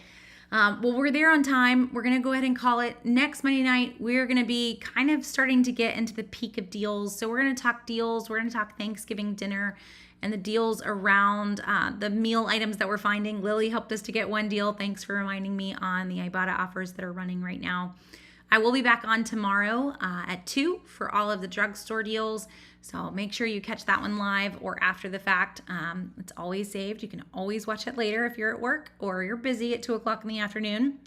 S1: well, we're there on time. We're going to go ahead and call it. Next Monday night, we're going to be kind of starting to get into the peak of deals. So we're going to talk deals. We're going to talk Thanksgiving dinner and the deals around the meal items that we're finding. Lily helped us to get one deal. Thanks for reminding me on the Ibotta offers that are running right now. I will be back on tomorrow at 2 for all of the drugstore deals. So make sure you catch that one live or after the fact. It's always saved. You can always watch it later if you're at work or you're busy at 2 o'clock in the afternoon.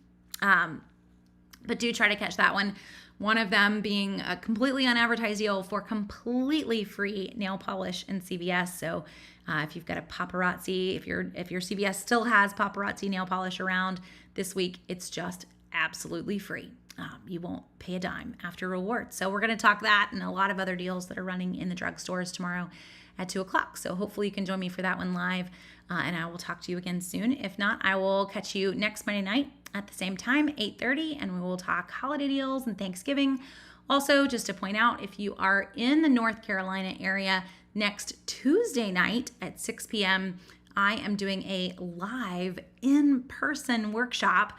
S1: But do try to catch that one. One of them being a completely unadvertised deal for completely free nail polish in CVS. So if you've got a paparazzi, if your CVS still has paparazzi nail polish around this week, it's just absolutely free. You won't pay a dime after rewards. So we're going to talk that and a lot of other deals that are running in the drugstores tomorrow at 2 o'clock. So hopefully you can join me for that one live, and I will talk to you again soon. If not, I will catch you next Monday night at the same time, 8:30, and we will talk holiday deals and Thanksgiving. Also, just to point out, if you are in the North Carolina area, next Tuesday night at 6 p.m., I am doing a live in-person workshop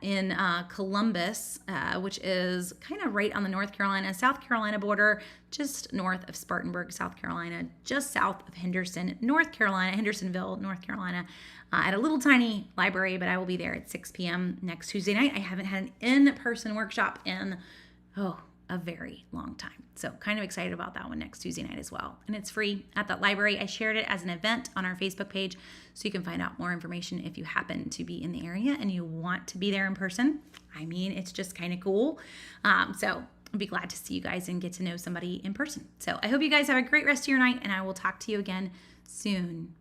S1: in Columbus, which is kind of right on the North Carolina, South Carolina border, just north of Spartanburg, South Carolina, just south of Henderson, North Carolina, Hendersonville, North Carolina, at a little tiny library, but I will be there at 6 p.m. next Tuesday night. I haven't had an in-person workshop in, a very long time. So kind of excited about that one next Tuesday night as well. And it's free at that library. I shared it as an event on our Facebook page, so you can find out more information if you happen to be in the area and you want to be there in person. I mean, it's just kind of cool. So I'll be glad to see you guys and get to know somebody in person. So I hope you guys have a great rest of your night, and I will talk to you again soon.